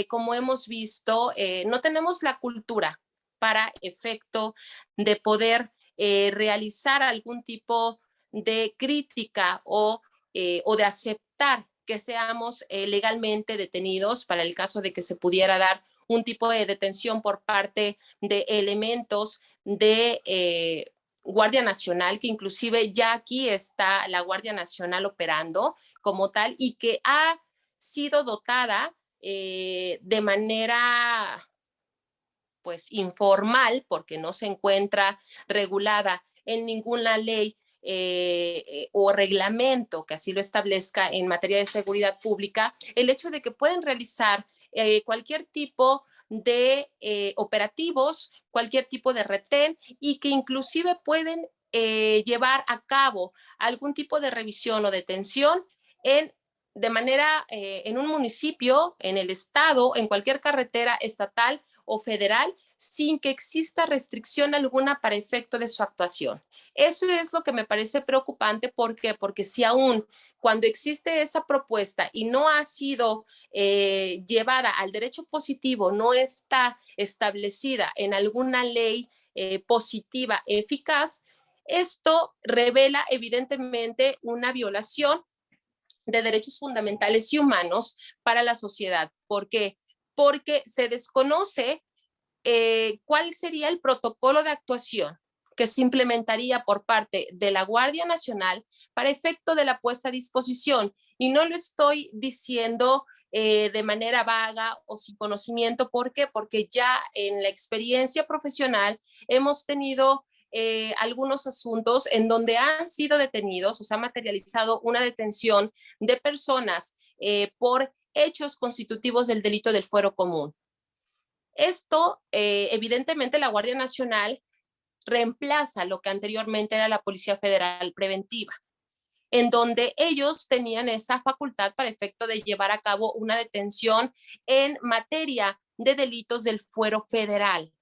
como hemos visto, no tenemos la cultura para efecto de poder realizar algún tipo de crítica o de aceptar que seamos legalmente detenidos para el caso de que se pudiera dar un tipo de detención por parte de elementos de Guardia Nacional, que inclusive ya aquí está la Guardia Nacional operando como tal y que ha sido dotada de manera pues informal, porque no se encuentra regulada en ninguna ley o reglamento que así lo establezca en materia de seguridad pública, el hecho de que pueden realizar cualquier tipo de operativos, cualquier tipo de retén y que inclusive pueden llevar a cabo algún tipo de revisión o detención de manera en un municipio, en el estado, en cualquier carretera estatal o federal, sin que exista restricción alguna para efecto de su actuación. Eso es lo que me parece preocupante. ¿Por qué? Porque si aún cuando existe esa propuesta y no ha sido llevada al derecho positivo, no está establecida en alguna ley positiva eficaz, esto revela evidentemente una violación de derechos fundamentales y humanos para la sociedad. ¿Por qué? Porque se desconoce cuál sería el protocolo de actuación que se implementaría por parte de la Guardia Nacional para efecto de la puesta a disposición. Y no lo estoy diciendo de manera vaga o sin conocimiento. ¿Por qué? Porque ya en la experiencia profesional hemos tenido algunos asuntos en donde han sido detenidos o se ha materializado una detención de personas por hechos constitutivos del delito del fuero común. Esto, evidentemente, la Guardia Nacional reemplaza lo que anteriormente era la Policía Federal Preventiva, en donde ellos tenían esa facultad para efecto de llevar a cabo una detención en materia de delitos del fuero federal.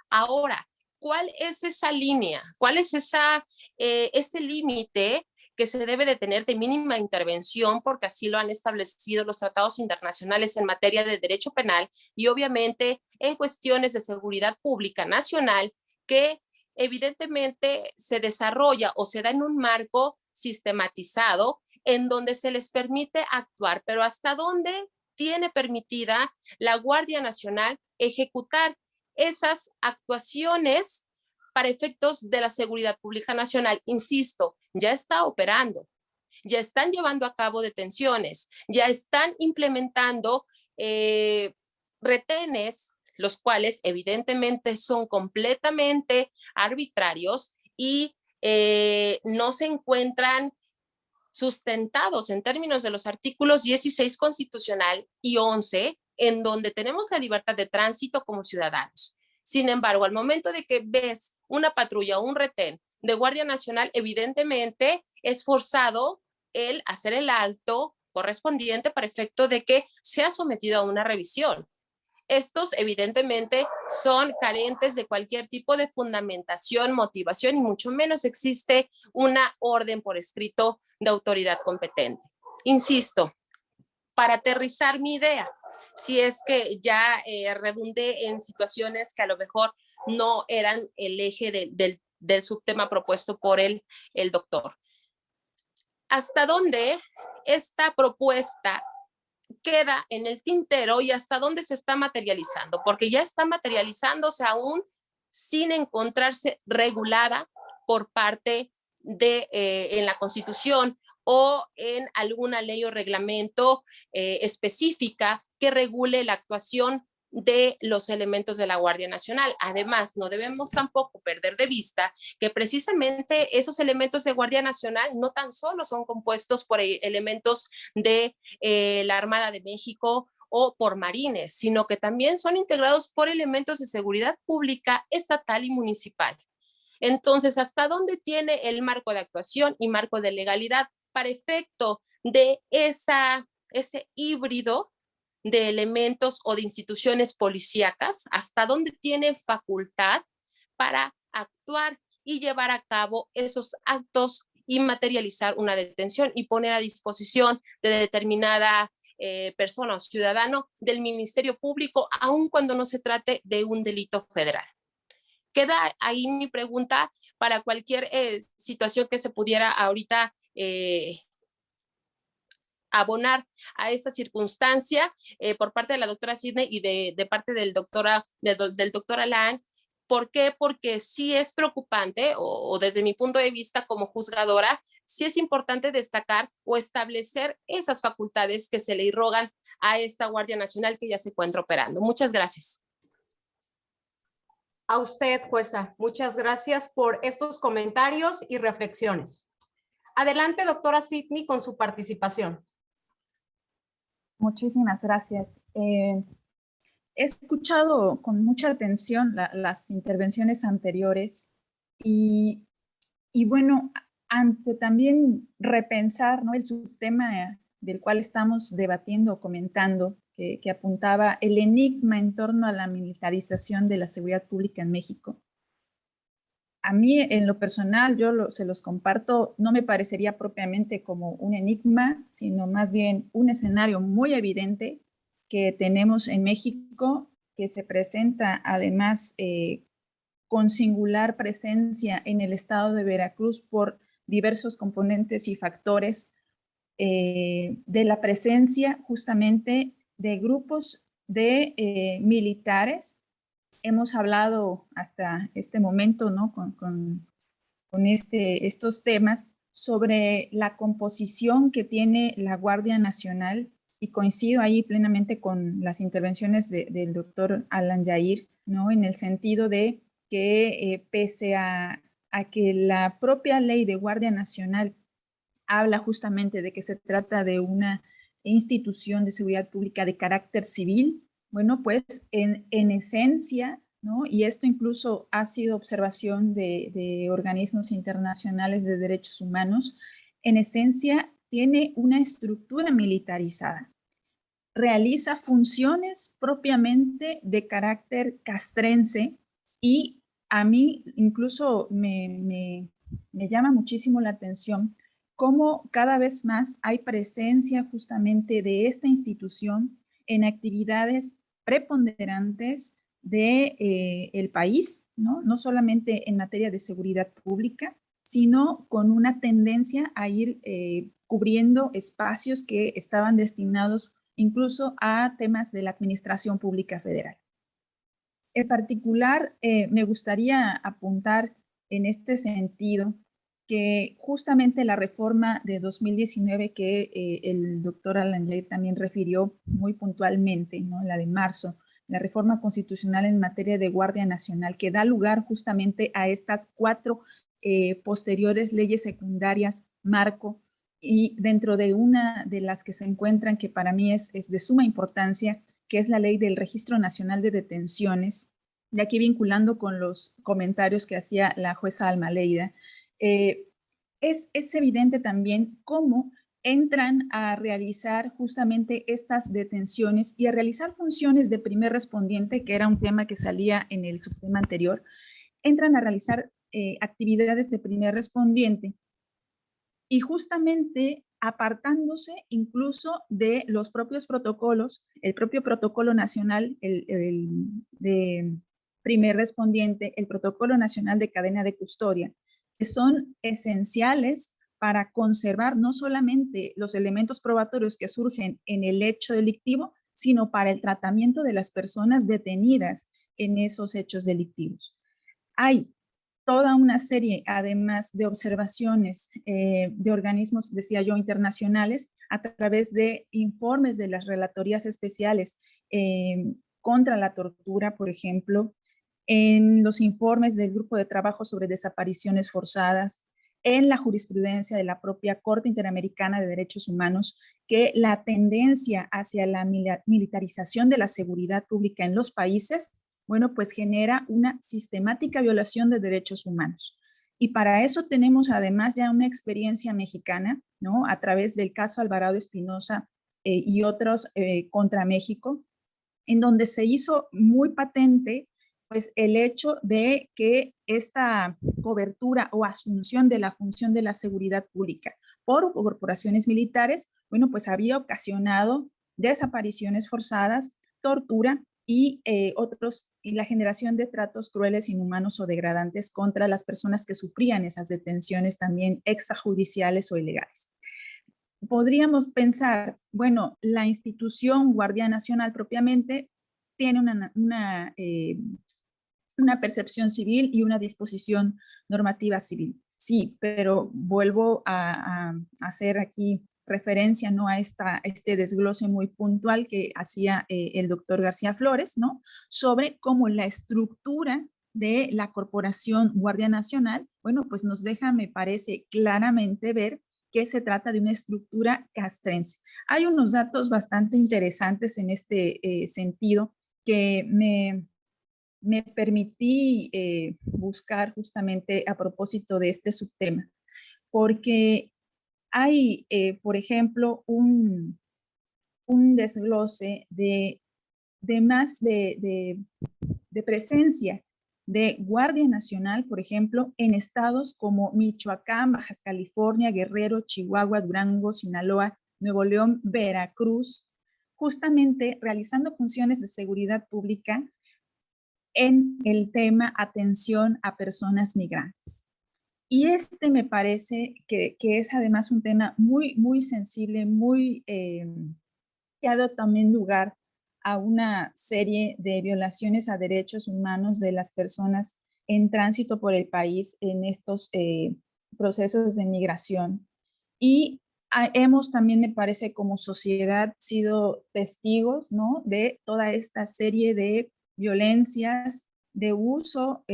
Ahora, ¿cuál es esa línea? ¿Cuál es ese límite que se debe de tener de mínima intervención, porque así lo han establecido los tratados internacionales en materia de derecho penal y obviamente en cuestiones de seguridad pública nacional, que evidentemente se desarrolla o se da en un marco sistematizado en donde se les permite actuar, pero hasta dónde tiene permitida la Guardia Nacional ejecutar esas actuaciones para efectos de la seguridad pública nacional? Insisto, ya está operando, ya están llevando a cabo detenciones, ya están implementando retenes, los cuales evidentemente son completamente arbitrarios y no se encuentran sustentados en términos de los artículos 16 constitucional y 11, en donde tenemos la libertad de tránsito como ciudadanos. Sin embargo, al momento de que ves una patrulla o un retén de Guardia Nacional, evidentemente es forzado el hacer el alto correspondiente para efecto de que sea sometido a una revisión. Estos evidentemente son carentes de cualquier tipo de fundamentación, motivación y mucho menos existe una orden por escrito de autoridad competente. Insisto, para aterrizar mi idea, si es que ya redundé en situaciones que a lo mejor no eran el eje del subtema propuesto por el doctor. ¿Hasta dónde esta propuesta queda en el tintero y hasta dónde se está materializando? Porque ya está materializándose aún sin encontrarse regulada por parte de en la Constitución o en alguna ley o reglamento específica que regule la actuación de los elementos de la Guardia Nacional. Además, no debemos tampoco perder de vista que precisamente esos elementos de Guardia Nacional no tan solo son compuestos por elementos de la Armada de México o por marines, sino que también son integrados por elementos de seguridad pública estatal y municipal. Entonces, ¿hasta dónde tiene el marco de actuación y marco de legalidad para efecto de ese híbrido de elementos o de instituciones policíacas? ¿Hasta dónde tiene facultad para actuar y llevar a cabo esos actos y materializar una detención y poner a disposición de determinada persona o ciudadano del Ministerio Público, aun cuando no se trate de un delito federal? Queda ahí mi pregunta para cualquier situación que se pudiera ahorita abonar a esta circunstancia por parte de la doctora Sidney y de parte del doctor Alain. ¿Por qué? Porque sí es preocupante, o desde mi punto de vista como juzgadora, sí es importante destacar o establecer esas facultades que se le irrogan a esta Guardia Nacional que ya se encuentra operando. Muchas gracias. A usted, jueza, muchas gracias por estos comentarios y reflexiones. Adelante, doctora Sidney, con su participación. Muchísimas gracias. He escuchado con mucha atención las intervenciones anteriores y bueno, ante también repensar, ¿no?, el subtema del cual estamos debatiendo, comentando, que apuntaba el enigma en torno a la militarización de la seguridad pública en México. A mí, en lo personal, se los comparto, no me parecería propiamente como un enigma, sino más bien un escenario muy evidente que tenemos en México, que se presenta además con singular presencia en el estado de Veracruz por diversos componentes y factores de la presencia justamente de grupos de militares. Hemos hablado hasta este momento, ¿no?, con estos temas sobre la composición que tiene la Guardia Nacional, y coincido ahí plenamente con las intervenciones del doctor Alan Yair, ¿no?, en el sentido de que pese a que la propia ley de Guardia Nacional habla justamente de que se trata de una institución de seguridad pública de carácter civil, bueno, pues en esencia, ¿no?, y esto incluso ha sido observación de organismos internacionales de derechos humanos, en esencia tiene una estructura militarizada, realiza funciones propiamente de carácter castrense, y a mí incluso me llama muchísimo la atención cómo cada vez más hay presencia justamente de esta institución en actividades preponderantes de el país, ¿no?, no solamente en materia de seguridad pública, sino con una tendencia a ir cubriendo espacios que estaban destinados incluso a temas de la administración pública federal. En particular, me gustaría apuntar en este sentido que justamente la reforma de 2019 que el doctor Alan Yair también refirió muy puntualmente, ¿no?, la de marzo, la reforma constitucional en materia de Guardia Nacional, que da lugar justamente a estas 4 posteriores leyes secundarias marco, y dentro de una de las que se encuentran, que para mí es de suma importancia, que es la ley del Registro Nacional de Detenciones, y aquí vinculando con los comentarios que hacía la jueza Alma Leida, es evidente también cómo entran a realizar justamente estas detenciones y a realizar funciones de primer respondiente, que era un tema que salía en el subtema anterior, entran a realizar actividades de primer respondiente y justamente apartándose incluso de los propios protocolos, el propio protocolo nacional de primer respondiente, el protocolo nacional de cadena de custodia, que son esenciales para conservar no solamente los elementos probatorios que surgen en el hecho delictivo, sino para el tratamiento de las personas detenidas en esos hechos delictivos. Hay toda una serie, además de observaciones de organismos, decía yo, internacionales, a través de informes de las relatorías especiales contra la tortura, por ejemplo, en los informes del Grupo de Trabajo sobre Desapariciones Forzadas, en la jurisprudencia de la propia Corte Interamericana de Derechos Humanos, que la tendencia hacia la militarización de la seguridad pública en los países, bueno, pues genera una sistemática violación de derechos humanos. Y para eso tenemos además ya una experiencia mexicana, ¿no?, a través del caso Alvarado Espinosa y otros contra México, en donde se hizo muy patente pues el hecho de que esta cobertura o asunción de la función de la seguridad pública por corporaciones militares, bueno, pues había ocasionado desapariciones forzadas, tortura y la generación de tratos crueles, inhumanos o degradantes contra las personas que sufrían esas detenciones también extrajudiciales o ilegales. Podríamos pensar, bueno, la institución Guardia Nacional propiamente tiene una percepción civil y una disposición normativa civil. Sí, pero vuelvo a hacer aquí referencia, ¿no?, a este desglose muy puntual que hacía el doctor García Flores, ¿no?, sobre cómo la estructura de la Corporación Guardia Nacional, bueno, pues nos deja, me parece, claramente ver que se trata de una estructura castrense. Hay unos datos bastante interesantes en este sentido que me permití buscar justamente a propósito de este subtema, porque hay, por ejemplo, un desglose de presencia de Guardia Nacional, por ejemplo, en estados como Michoacán, Baja California, Guerrero, Chihuahua, Durango, Sinaloa, Nuevo León, Veracruz, justamente realizando funciones de seguridad pública en el tema atención a personas migrantes. Y este me parece que es además un tema muy, muy sensible, muy que ha dado también lugar a una serie de violaciones a derechos humanos de las personas en tránsito por el país en estos procesos de migración. Y hemos también, me parece, como sociedad sido testigos, ¿no?, de toda esta serie de violencias, de uso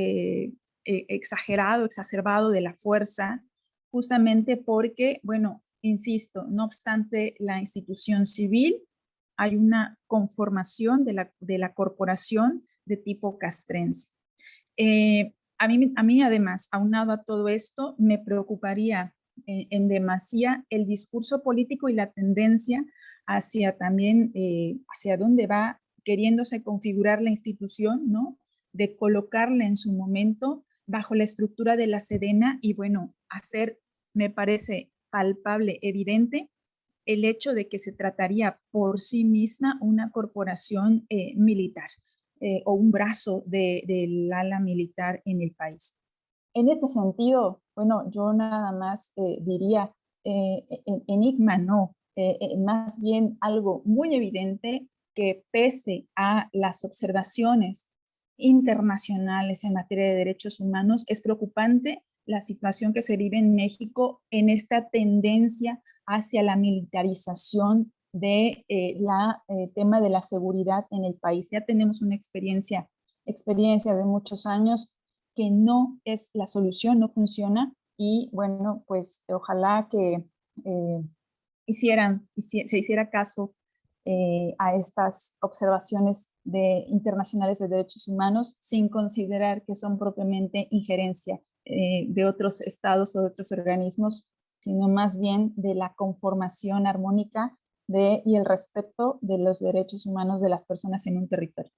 exagerado, exacerbado de la fuerza, justamente porque, bueno, insisto, no obstante la institución civil, hay una conformación de la corporación de tipo castrense. A mí, además, aunado a todo esto, me preocuparía en demasía el discurso político y la tendencia hacia también, hacia dónde va queriéndose configurar la institución, ¿no?, de colocarla en su momento bajo la estructura de la Sedena y, bueno, hacer, me parece palpable, evidente, el hecho de que se trataría por sí misma una corporación militar o un brazo del ala militar en el país. En este sentido, bueno, yo nada más diría, enigma no, más bien algo muy evidente que pese a las observaciones internacionales en materia de derechos humanos, es preocupante la situación que se vive en México en esta tendencia hacia la militarización de tema de la seguridad en el país. Ya tenemos una experiencia de muchos años que no es la solución, no funciona y bueno, pues ojalá que se hiciera caso a estas observaciones internacionales de derechos humanos sin considerar que son propiamente injerencia de otros estados o de otros organismos, sino más bien de la conformación armónica y el respeto de los derechos humanos de las personas en un territorio.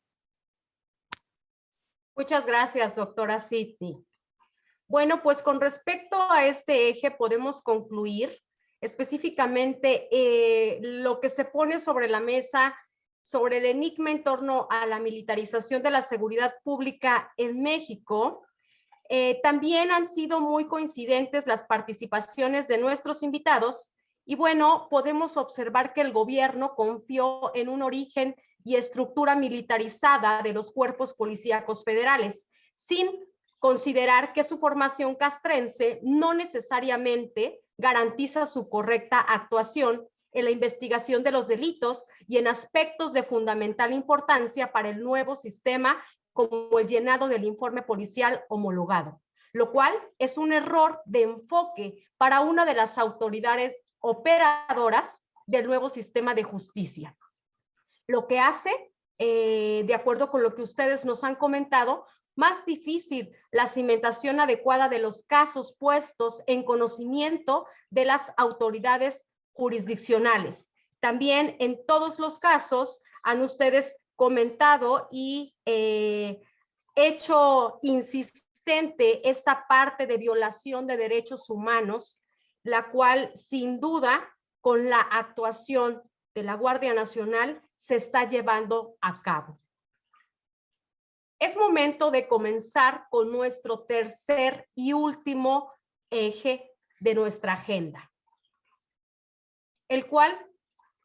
Muchas gracias, doctora Sidney. Bueno, pues con respecto a este eje podemos concluir específicamente lo que se pone sobre la mesa sobre el enigma en torno a la militarización de la seguridad pública en México. También han sido muy coincidentes las participaciones de nuestros invitados y bueno, podemos observar que el gobierno confió en un origen y estructura militarizada de los cuerpos policíacos federales, sin considerar que su formación castrense no necesariamente garantiza su correcta actuación en la investigación de los delitos y en aspectos de fundamental importancia para el nuevo sistema como el llenado del informe policial homologado, lo cual es un error de enfoque para una de las autoridades operadoras del nuevo sistema de justicia. Lo que hace, de acuerdo con lo que ustedes nos han comentado, más difícil la cimentación adecuada de los casos puestos en conocimiento de las autoridades jurisdiccionales. También en todos los casos han ustedes comentado y hecho insistente esta parte de violación de derechos humanos, la cual sin duda con la actuación de la Guardia Nacional se está llevando a cabo. es momento de comenzar con nuestro tercer y último eje de nuestra agenda, el cual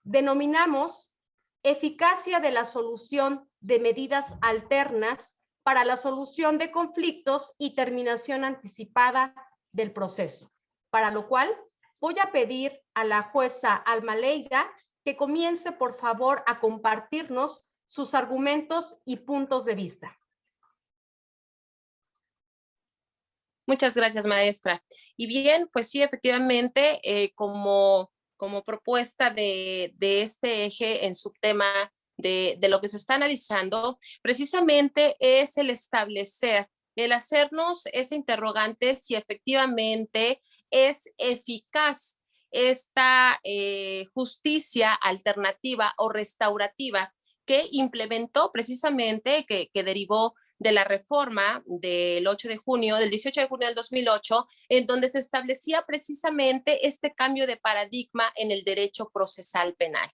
denominamos eficacia de la solución de medidas alternas para la solución de conflictos y terminación anticipada del proceso, para lo cual voy a pedir a la jueza Alma Leiga que comience, por favor, a compartirnos sus argumentos y puntos de vista. Muchas gracias, maestra. Y bien, pues sí, efectivamente, como propuesta de este eje en subtema de lo que se está analizando, precisamente es el establecer, el hacernos ese interrogante si efectivamente es eficaz esta justicia alternativa o restaurativa que implementó precisamente, que derivó de la reforma del 18 de junio del 2008, en donde se establecía precisamente este cambio de paradigma en el derecho procesal penal.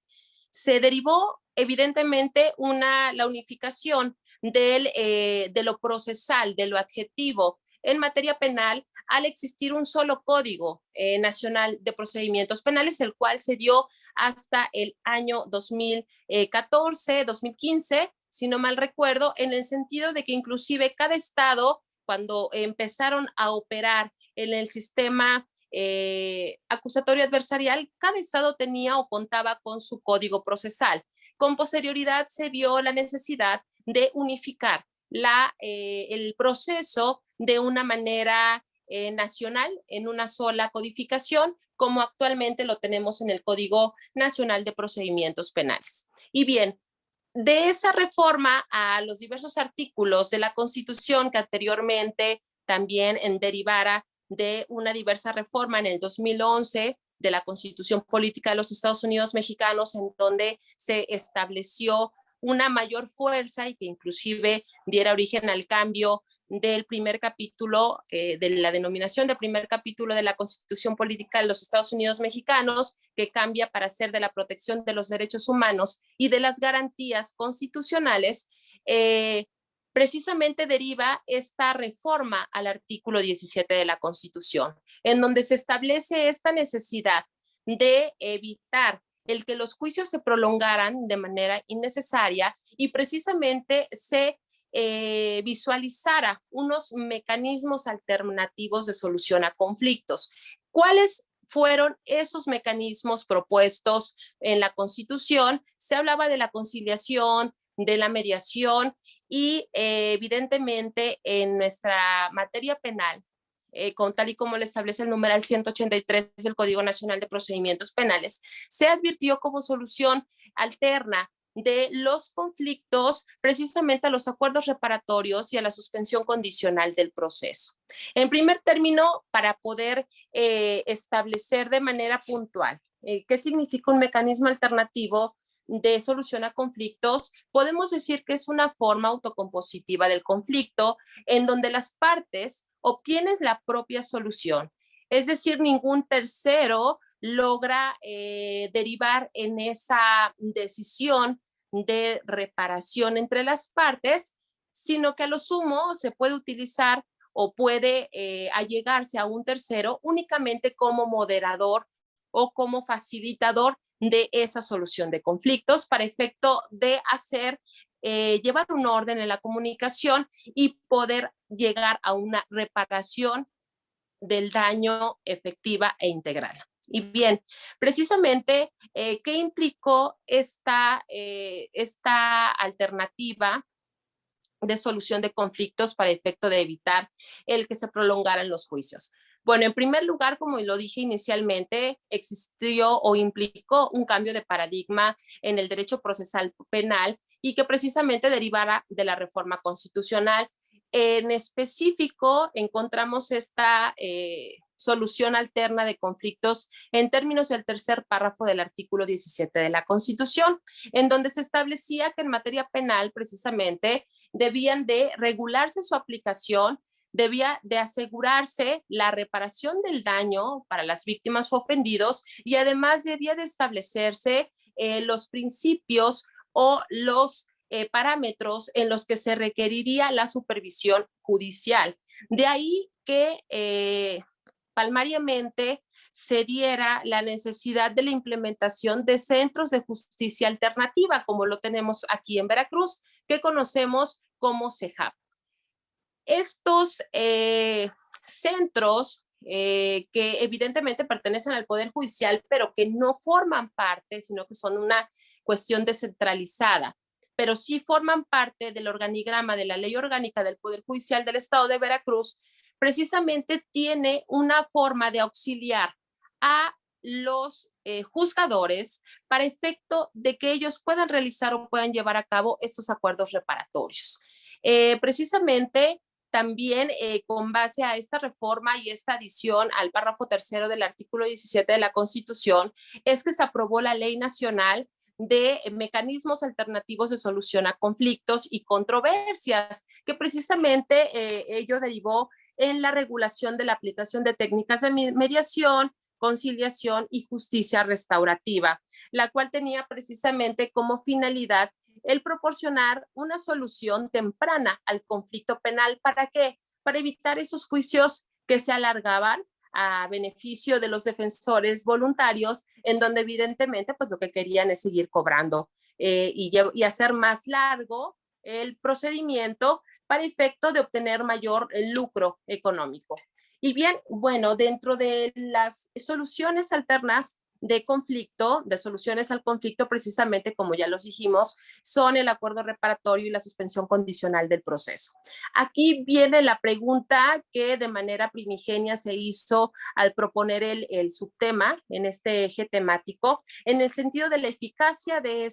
Se derivó evidentemente la unificación de lo procesal, de lo adjetivo en materia penal, al existir un solo Código Nacional de Procedimientos Penales, el cual se dio hasta el año 2014, 2015, si no mal recuerdo, en el sentido de que inclusive cada estado, cuando empezaron a operar en el sistema acusatorio adversarial, cada estado tenía o contaba con su código procesal. Con posterioridad se vio la necesidad de unificar el proceso de una manera nacional en una sola codificación, como actualmente lo tenemos en el Código Nacional de Procedimientos Penales. Y bien, de esa reforma a los diversos artículos de la Constitución que anteriormente también derivara de una diversa reforma en el 2011 de la Constitución Política de los Estados Unidos Mexicanos, en donde se estableció una mayor fuerza y que inclusive diera origen al cambio del primer capítulo, de la denominación del primer capítulo de la Constitución Política de los Estados Unidos Mexicanos, que cambia para ser de la protección de los derechos humanos y de las garantías constitucionales, precisamente deriva esta reforma al artículo 17 de la Constitución, en donde se establece esta necesidad de evitar el que los juicios se prolongaran de manera innecesaria y precisamente se visualizara unos mecanismos alternativos de solución a conflictos. ¿Cuáles fueron esos mecanismos propuestos en la Constitución? Se hablaba de la conciliación, de la mediación y evidentemente en nuestra materia penal, tal y como lo establece el numeral 183 del Código Nacional de Procedimientos Penales, se advirtió como solución alterna de los conflictos precisamente a los acuerdos reparatorios y a la suspensión condicional del proceso. En primer término, para poder establecer de manera puntual qué significa un mecanismo alternativo de solución a conflictos, podemos decir que es una forma autocompositiva del conflicto en donde las partes obtienen la propia solución. Es decir, ningún tercero logra derivar en esa decisión de reparación entre las partes, sino que a lo sumo se puede utilizar o puede allegarse a un tercero únicamente como moderador o como facilitador de esa solución de conflictos para efecto de llevar un orden en la comunicación y poder llegar a una reparación del daño efectiva e integral. Y bien, precisamente, ¿qué implicó esta alternativa de solución de conflictos para efecto de evitar el que se prolongaran los juicios? Bueno, en primer lugar, como lo dije inicialmente, existió o implicó un cambio de paradigma en el derecho procesal penal y que precisamente derivara de la reforma constitucional. En específico, encontramos esta solución alterna de conflictos en términos del tercer párrafo del artículo 17 de la Constitución, en donde se establecía que en materia penal precisamente debían de regularse su aplicación, debía de asegurarse la reparación del daño para las víctimas o ofendidos y además debía de establecerse los principios o los parámetros en los que se requeriría la supervisión judicial. De ahí que palmariamente se diera la necesidad de la implementación de centros de justicia alternativa, como lo tenemos aquí en Veracruz, que conocemos como CEJAP. Estos centros que evidentemente pertenecen al Poder Judicial, pero que no forman parte, sino que son una cuestión descentralizada, pero sí forman parte del organigrama de la Ley Orgánica del Poder Judicial del Estado de Veracruz, precisamente tiene una forma de auxiliar a los juzgadores para efecto de que ellos puedan realizar o puedan llevar a cabo estos acuerdos reparatorios. Precisamente también con base a esta reforma y esta adición al párrafo tercero del artículo 17 de la Constitución, es que se aprobó la Ley Nacional de Mecanismos Alternativos de Solución a Conflictos y Controversias, que precisamente ello derivó en la regulación de la aplicación de técnicas de mediación, conciliación y justicia restaurativa, la cual tenía precisamente como finalidad el proporcionar una solución temprana al conflicto penal. ¿Para qué? Para evitar esos juicios que se alargaban a beneficio de los defensores voluntarios, en donde evidentemente pues lo que querían es seguir cobrando y hacer más largo el procedimiento para efecto de obtener mayor lucro económico. Y bien, bueno, dentro de las soluciones alternas de conflicto, de soluciones al conflicto, precisamente como ya los dijimos, son el acuerdo reparatorio y la suspensión condicional del proceso. Aquí viene la pregunta que de manera primigenia se hizo al proponer el subtema en este eje temático, en el sentido de la eficacia de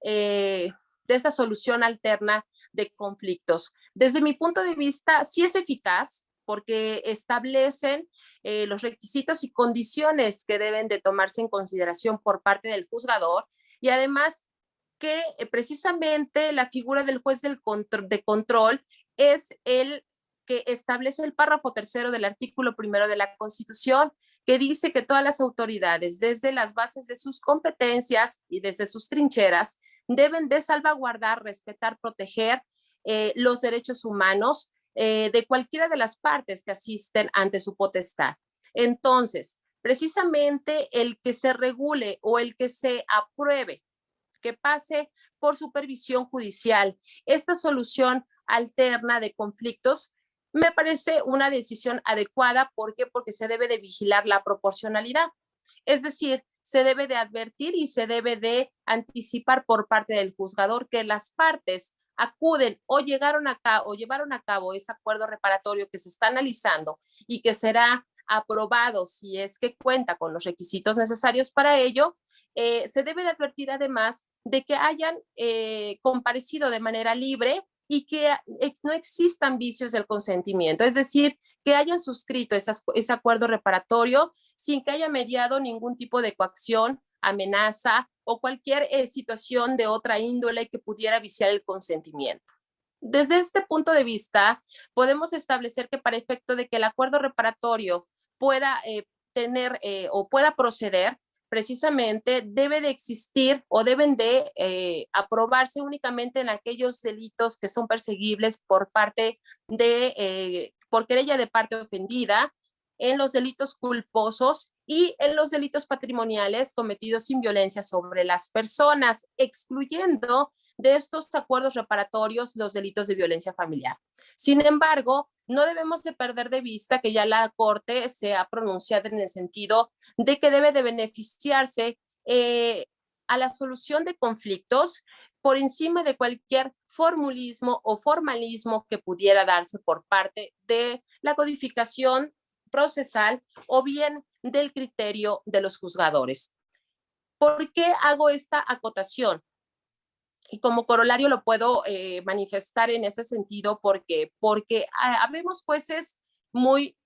de esa solución alterna de conflictos. Desde mi punto de vista, sí es eficaz, porque establecen los requisitos y condiciones que deben de tomarse en consideración por parte del juzgador, y además que precisamente la figura del juez de control es el que establece el párrafo tercero del artículo primero de la Constitución, que dice que todas las autoridades, desde las bases de sus competencias y desde sus trincheras, deben de salvaguardar, respetar, proteger los derechos humanos de cualquiera de las partes que asisten ante su potestad. Entonces, precisamente el que se regule o el que se apruebe, que pase por supervisión judicial, esta solución alterna de conflictos, me parece una decisión adecuada. ¿Por qué? Porque se debe de vigilar la proporcionalidad. Es decir, se debe de advertir y se debe de anticipar por parte del juzgador que las partes acuden o llevaron a cabo ese acuerdo reparatorio que se está analizando y que será aprobado si es que cuenta con los requisitos necesarios para ello, se debe de advertir además de que hayan comparecido de manera libre y que no existan vicios del consentimiento, es decir, que hayan suscrito ese acuerdo reparatorio sin que haya mediado ningún tipo de coacción, amenaza o cualquier situación de otra índole que pudiera viciar el consentimiento. Desde este punto de vista, podemos establecer que para efecto de que el acuerdo reparatorio pueda tener o pueda proceder, precisamente debe de existir o deben de aprobarse únicamente en aquellos delitos que son perseguibles por querella de parte ofendida, en los delitos culposos y en los delitos patrimoniales cometidos sin violencia sobre las personas, excluyendo de estos acuerdos reparatorios los delitos de violencia familiar. Sin embargo, no debemos de perder de vista que ya la Corte se ha pronunciado en el sentido de que debe de beneficiarse a la solución de conflictos por encima de cualquier formulismo o formalismo que pudiera darse por parte de la codificación procesal o bien del criterio de los juzgadores. ¿Por qué hago esta acotación? Y como corolario lo puedo manifestar en ese sentido porque habemos jueces muy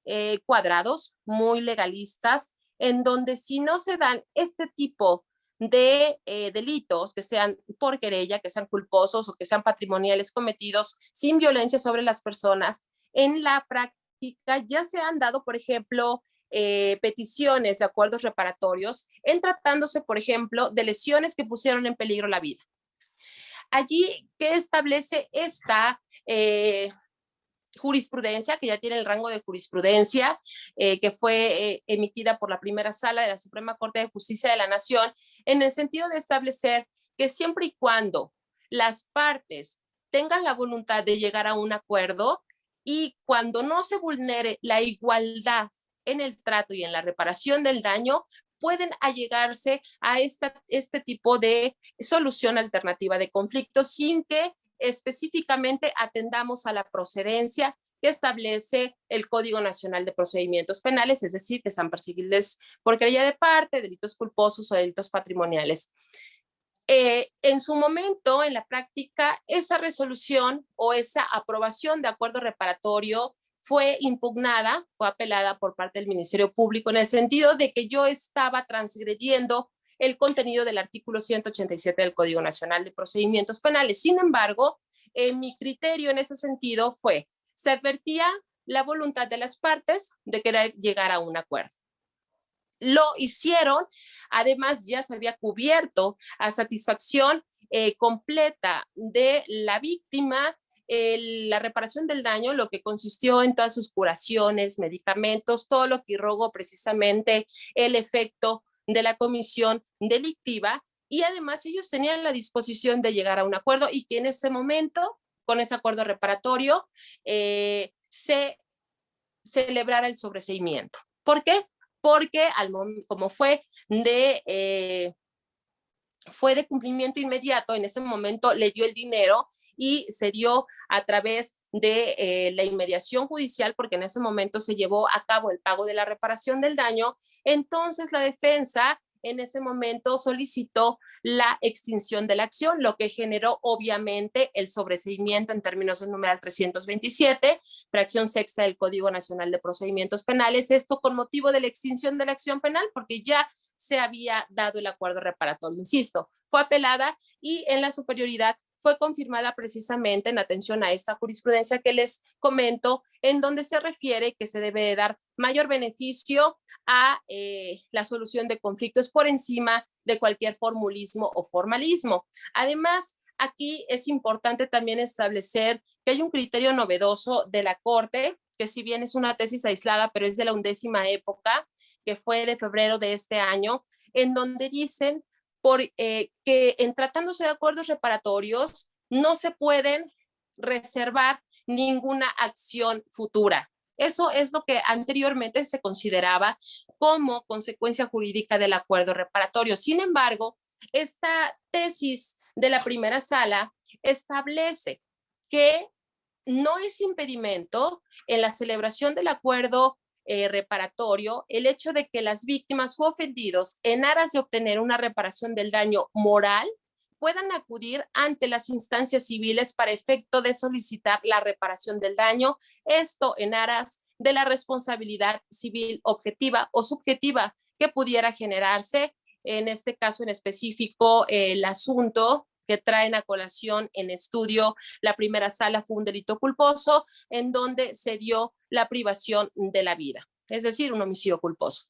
cuadrados, muy legalistas, en donde si no se dan este tipo de delitos, que sean por querella, que sean culposos o que sean patrimoniales cometidos sin violencia sobre las personas, en la práctica ya se han dado, por ejemplo, peticiones de acuerdos reparatorios en tratándose, por ejemplo, de lesiones que pusieron en peligro la vida. Allí, ¿qué establece esta jurisprudencia, que ya tiene el rango de jurisprudencia, que fue emitida por la primera sala de la Suprema Corte de Justicia de la Nación, en el sentido de establecer que siempre y cuando las partes tengan la voluntad de llegar a un acuerdo y cuando no se vulnere la igualdad en el trato y en la reparación del daño, pueden allegarse a este tipo de solución alternativa de conflictos sin que específicamente atendamos a la procedencia que establece el Código Nacional de Procedimientos Penales, es decir, que sean perseguibles por querella de parte, delitos culposos o delitos patrimoniales. En su momento, en la práctica, esa resolución o esa aprobación de acuerdo reparatorio fue impugnada, fue apelada por parte del Ministerio Público en el sentido de que yo estaba transgrediendo el contenido del artículo 187 del Código Nacional de Procedimientos Penales. Sin embargo, mi criterio en ese sentido fue, se advertía la voluntad de las partes de querer llegar a un acuerdo. Lo hicieron, además ya se había cubierto a satisfacción completa de la víctima la reparación del daño, lo que consistió en todas sus curaciones, medicamentos, todo lo que irrogó precisamente el efecto de la comisión delictiva, y además ellos tenían la disposición de llegar a un acuerdo y que en este momento, con ese acuerdo reparatorio, se celebrara el sobreseimiento. ¿Por qué? Porque como fue de cumplimiento inmediato, en ese momento le dio el dinero y se dio a través de la inmediación judicial, porque en ese momento se llevó a cabo el pago de la reparación del daño. Entonces la defensa en ese momento solicitó la extinción de la acción, lo que generó obviamente el sobreseimiento en términos del numeral 327, fracción sexta del Código Nacional de Procedimientos Penales, esto con motivo de la extinción de la acción penal, porque ya se había dado el acuerdo reparatorio. Insisto, fue apelada y en la superioridad fue confirmada precisamente en atención a esta jurisprudencia que les comento, en donde se refiere que se debe dar mayor beneficio a la solución de conflictos por encima de cualquier formulismo o formalismo. Además, aquí es importante también establecer que hay un criterio novedoso de la Corte, que si bien es una tesis aislada, pero es de la 11ª época, que fue de febrero de este año, en donde dicen que en tratándose de acuerdos reparatorios no se pueden reservar ninguna acción futura. Eso es lo que anteriormente se consideraba como consecuencia jurídica del acuerdo reparatorio. Sin embargo, esta tesis de la primera sala establece que no es impedimento en la celebración del acuerdo reparatorio el hecho de que las víctimas u ofendidos, en aras de obtener una reparación del daño moral, puedan acudir ante las instancias civiles para efecto de solicitar la reparación del daño, esto en aras de la responsabilidad civil objetiva o subjetiva que pudiera generarse, en este caso en específico el asunto que traen a colación en estudio la primera sala fue un delito culposo en donde se dio la privación de la vida, es decir, un homicidio culposo.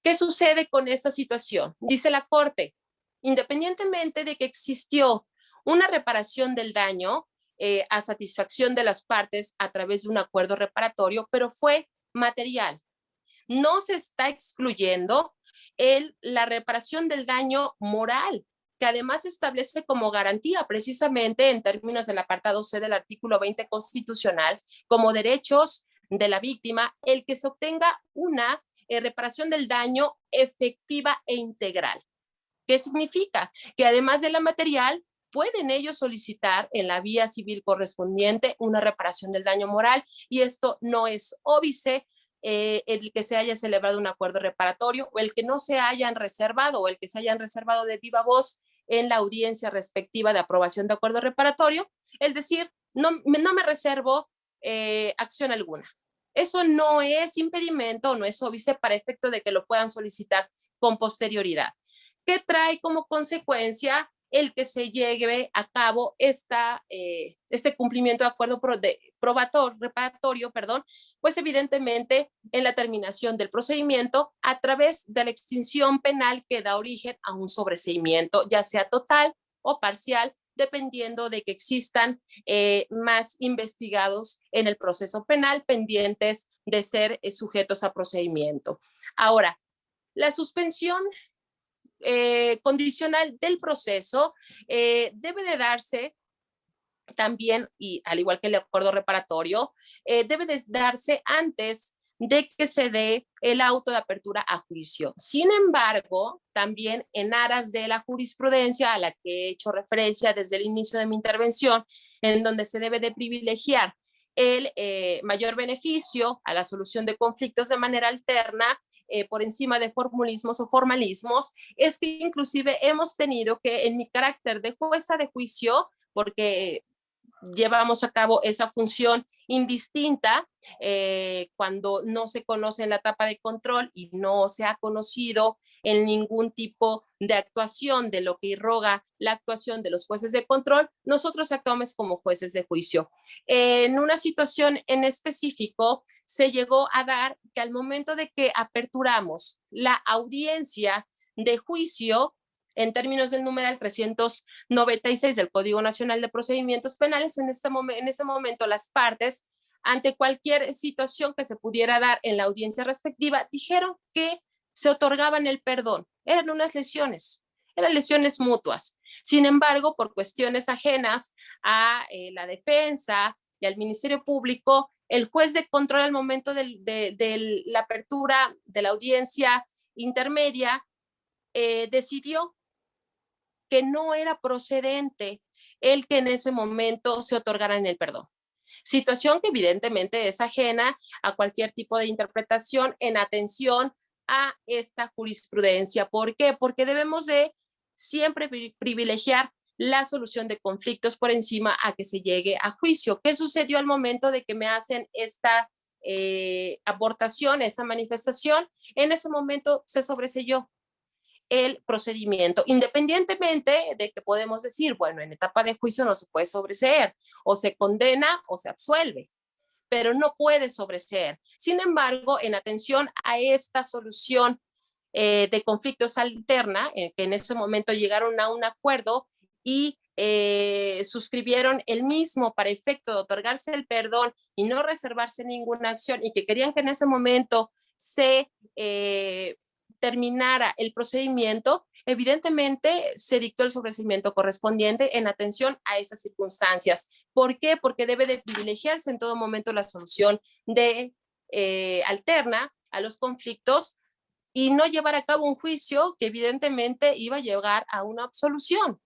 ¿Qué sucede con esta situación? Dice la Corte, independientemente de que existió una reparación del daño a satisfacción de las partes a través de un acuerdo reparatorio, pero fue material. No se está excluyendo la reparación del daño moral, que además establece como garantía precisamente en términos del apartado C del artículo 20 constitucional como derechos de la víctima el que se obtenga una reparación del daño efectiva e integral. ¿Qué significa? Que además de la material, pueden ellos solicitar en la vía civil correspondiente una reparación del daño moral y esto no es óbice el que se haya celebrado un acuerdo reparatorio o el que no se hayan reservado o el que se hayan reservado de viva voz en la audiencia respectiva de aprobación de acuerdo reparatorio, es decir, no me reservo acción alguna. Eso no es impedimento, no es óbice para efecto de que lo puedan solicitar con posterioridad. ¿Qué trae como consecuencia el que se lleve a cabo este cumplimiento de acuerdo reparatorio, pues evidentemente en la terminación del procedimiento a través de la extinción penal que da origen a un sobreseimiento, ya sea total o parcial, dependiendo de que existan más investigados en el proceso penal pendientes de ser sujetos a procedimiento. Ahora, la suspensión condicional del proceso debe de darse también, y al igual que el acuerdo reparatorio, debe de darse antes de que se dé el auto de apertura a juicio. Sin embargo, también en aras de la jurisprudencia a la que he hecho referencia desde el inicio de mi intervención, en donde se debe de privilegiar el mayor beneficio a la solución de conflictos de manera alterna por encima de formulismos o formalismos, es que inclusive hemos tenido que, en mi carácter de jueza de juicio, porque llevamos a cabo esa función indistinta cuando no se conoce en la etapa de control y no se ha conocido en ningún tipo de actuación de lo que irroga la actuación de los jueces de control, nosotros actuamos como jueces de juicio. En una situación en específico se llegó a dar que al momento de que aperturamos la audiencia de juicio, en términos del numeral 396 del Código Nacional de Procedimientos Penales, en ese momento las partes, ante cualquier situación que se pudiera dar en la audiencia respectiva, dijeron que se otorgaban el perdón. Eran unas lesiones, eran lesiones mutuas. Sin embargo, por cuestiones ajenas a la defensa y al Ministerio Público, el juez de control al momento de la apertura de la audiencia intermedia decidió que no era procedente el que en ese momento se otorgaran el perdón. Situación que evidentemente es ajena a cualquier tipo de interpretación en atención a esta jurisprudencia. ¿Por qué? Porque debemos de siempre privilegiar la solución de conflictos por encima a que se llegue a juicio. ¿Qué sucedió al momento de que me hacen esta aportación, esta manifestación? En ese momento se sobreseyó el procedimiento, independientemente de que podemos decir, bueno, en etapa de juicio no se puede sobreseer, o se condena o se absuelve, pero no puede sobreseer. Sin embargo, en atención a esta solución de conflictos alterna, que en ese momento llegaron a un acuerdo y suscribieron el mismo para efecto de otorgarse el perdón y no reservarse ninguna acción, y que querían que en ese momento se terminara el procedimiento, evidentemente se dictó el sobreseimiento correspondiente en atención a estas circunstancias. ¿Por qué? Porque debe de privilegiarse en todo momento la solución de alterna a los conflictos y no llevar a cabo un juicio que evidentemente iba a llegar a una absolución.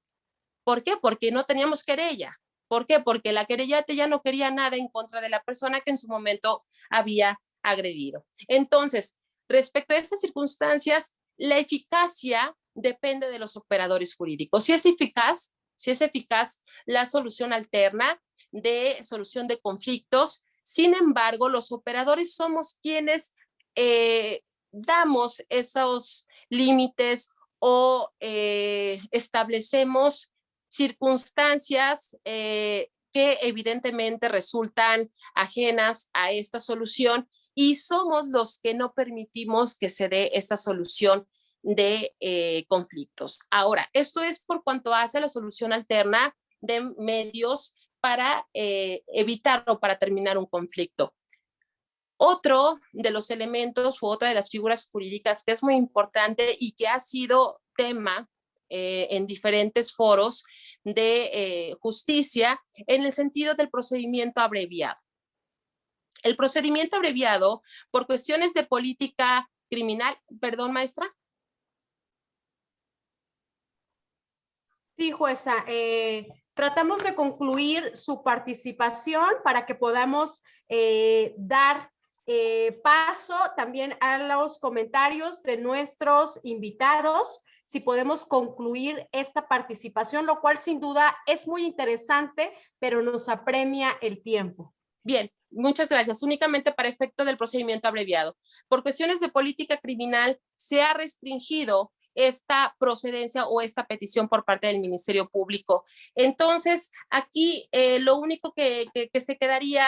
¿Por qué? Porque no teníamos querella. ¿Por qué? Porque la querellante ya no quería nada en contra de la persona que en su momento había agredido. Entonces, respecto a estas circunstancias, la eficacia depende de los operadores jurídicos. Si es eficaz la solución alterna de solución de conflictos. Sin embargo, los operadores somos quienes damos esos límites o establecemos circunstancias que evidentemente resultan ajenas a esta solución, y somos los que no permitimos que se dé esta solución de conflictos. Ahora, esto es por cuanto hace a la solución alterna de medios para evitar o para terminar un conflicto. Otro de los elementos u otra de las figuras jurídicas que es muy importante y que ha sido tema en diferentes foros de justicia en el sentido del procedimiento abreviado. El procedimiento abreviado por cuestiones de política criminal, perdón, maestra. Sí, jueza. Tratamos de concluir su participación para que podamos dar paso también a los comentarios de nuestros invitados, si podemos concluir esta participación, lo cual sin duda es muy interesante, pero nos apremia el tiempo. Bien, muchas gracias. Únicamente para efecto del procedimiento abreviado. Por cuestiones de política criminal se ha restringido esta procedencia o esta petición por parte del Ministerio Público. Entonces, aquí lo único que se quedaría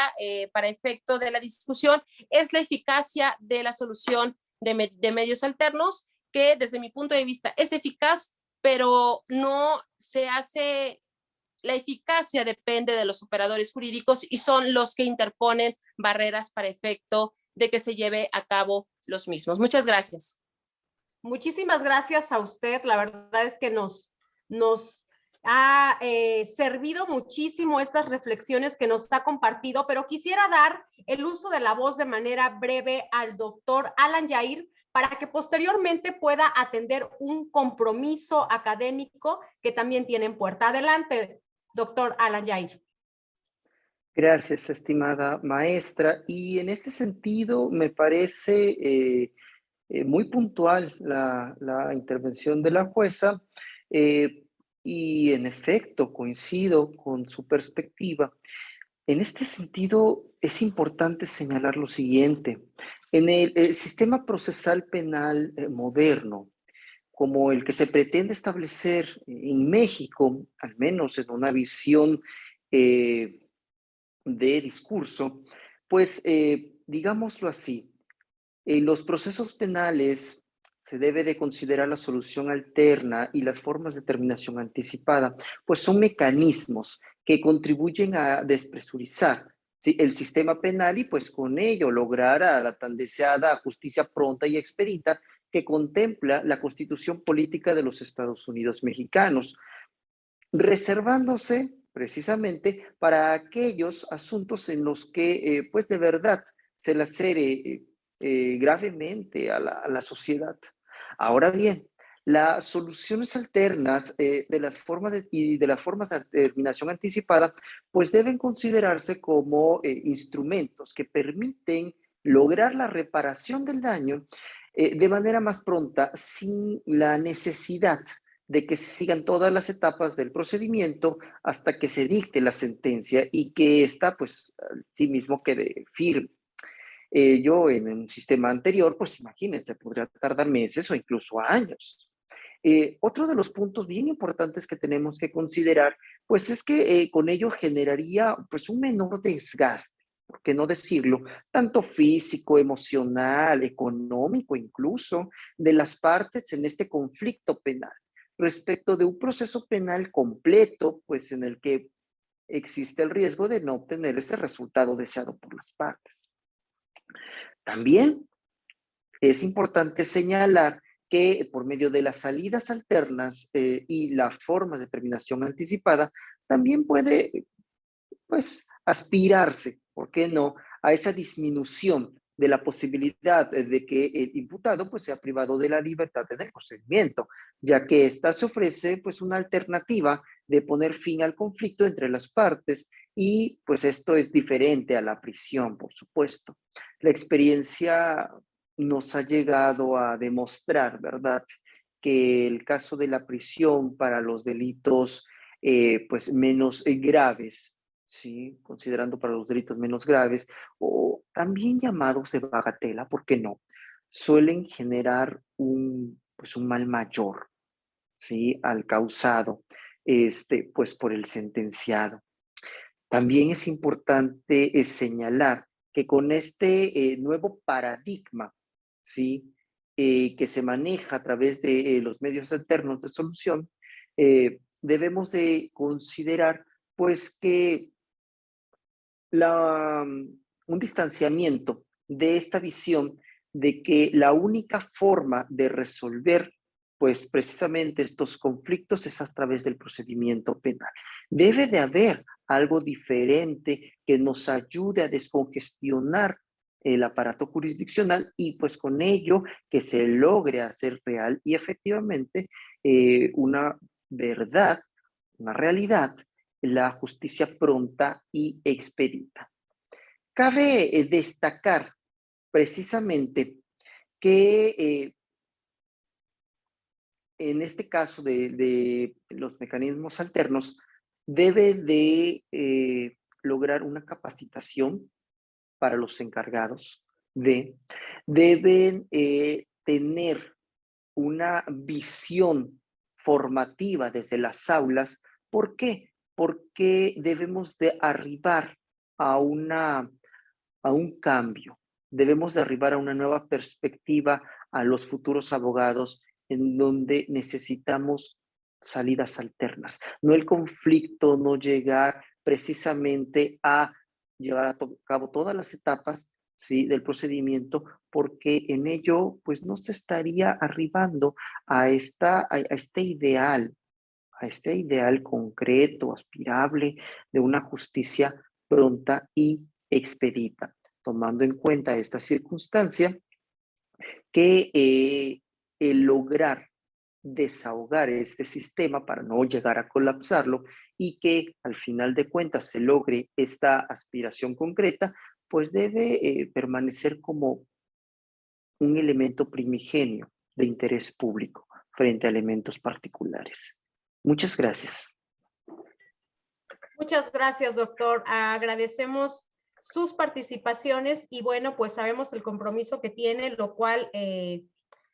para efecto de la discusión es la eficacia de la solución de medios alternos, que desde mi punto de vista es eficaz pero no se hace, la eficacia depende de los operadores jurídicos y son los que interponen barreras para efecto de que se lleve a cabo los mismos. Muchas gracias. Muchísimas gracias a usted. La verdad es que nos ha servido muchísimo estas reflexiones que nos ha compartido, pero quisiera dar el uso de la voz de manera breve al doctor Alan Yair para que posteriormente pueda atender un compromiso académico que también tiene en puerta. Adelante, doctor Alan Yair. Gracias, estimada maestra. Y en este sentido, me parece muy puntual la intervención de la jueza y en efecto coincido con su perspectiva. En este sentido, es importante señalar lo siguiente. En el sistema procesal penal moderno, como el que se pretende establecer en México, al menos en una visión de discurso, pues digámoslo así, en los procesos penales se debe de considerar la solución alterna y las formas de terminación anticipada, pues son mecanismos que contribuyen a despresurizar, ¿sí?, el sistema penal y pues con ello lograr a la tan deseada justicia pronta y expedita que contempla la Constitución Política de los Estados Unidos Mexicanos, reservándose precisamente para aquellos asuntos en los que pues de verdad se lacere gravemente a la sociedad. Ahora bien, las soluciones alternas de las formas y de las formas de terminación anticipada pues deben considerarse como instrumentos que permiten lograr la reparación del daño de manera más pronta sin la necesidad de que se sigan todas las etapas del procedimiento hasta que se dicte la sentencia y que ésta, pues, sí mismo quede firme. Yo en un sistema anterior, pues imagínense, podría tardar meses o incluso años. Otro de los puntos bien importantes que tenemos que considerar, pues es que con ello generaría pues un menor desgaste, por qué no decirlo, tanto físico, emocional, económico incluso, de las partes en este conflicto penal respecto de un proceso penal completo, pues en el que existe el riesgo de no obtener ese resultado deseado por las partes. También es importante señalar que por medio de las salidas alternas y la forma de terminación anticipada, también puede, pues, aspirarse, ¿por qué no?, a esa disminución de la posibilidad de que el imputado pues sea privado de la libertad en el procedimiento, ya que ésta se ofrece pues una alternativa de poner fin al conflicto entre las partes y pues esto es diferente a la prisión, por supuesto. La experiencia nos ha llegado a demostrar, ¿verdad?, que el caso de la prisión para los delitos pues menos graves, ¿sí?, considerando para los delitos menos graves, o también llamados de bagatela, ¿por qué no?, suelen generar pues un mal mayor, ¿sí?, al causado, pues por el sentenciado. También es importante señalar que con este nuevo paradigma, ¿sí?, que se maneja a través de los medios alternos de solución, debemos de considerar pues que un distanciamiento de esta visión de que la única forma de resolver pues precisamente estos conflictos es a través del procedimiento penal. Debe de haber algo diferente que nos ayude a descongestionar el aparato jurisdiccional y pues con ello que se logre hacer real y efectivamente una verdad, una realidad, la justicia pronta y expedita. Cabe destacar precisamente que en este caso de los mecanismos alternos, debe de lograr una capacitación para los encargados deben tener una visión formativa desde las aulas. ¿Por qué? Porque debemos de arribar a a un cambio, debemos de arribar a una nueva perspectiva a los futuros abogados en donde necesitamos salidas alternas, no el conflicto, no llegar precisamente a llevar a cabo todas las etapas, ¿sí?, del procedimiento, porque en ello pues no se estaría arribando a este ideal concreto, aspirable, de una justicia pronta y expedita. Tomando en cuenta esta circunstancia, que el lograr desahogar este sistema para no llegar a colapsarlo y que al final de cuentas se logre esta aspiración concreta, pues debe permanecer como un elemento primigenio de interés público frente a elementos particulares. Muchas gracias. Muchas gracias, doctor. Agradecemos sus participaciones y bueno, pues sabemos el compromiso que tiene, lo cual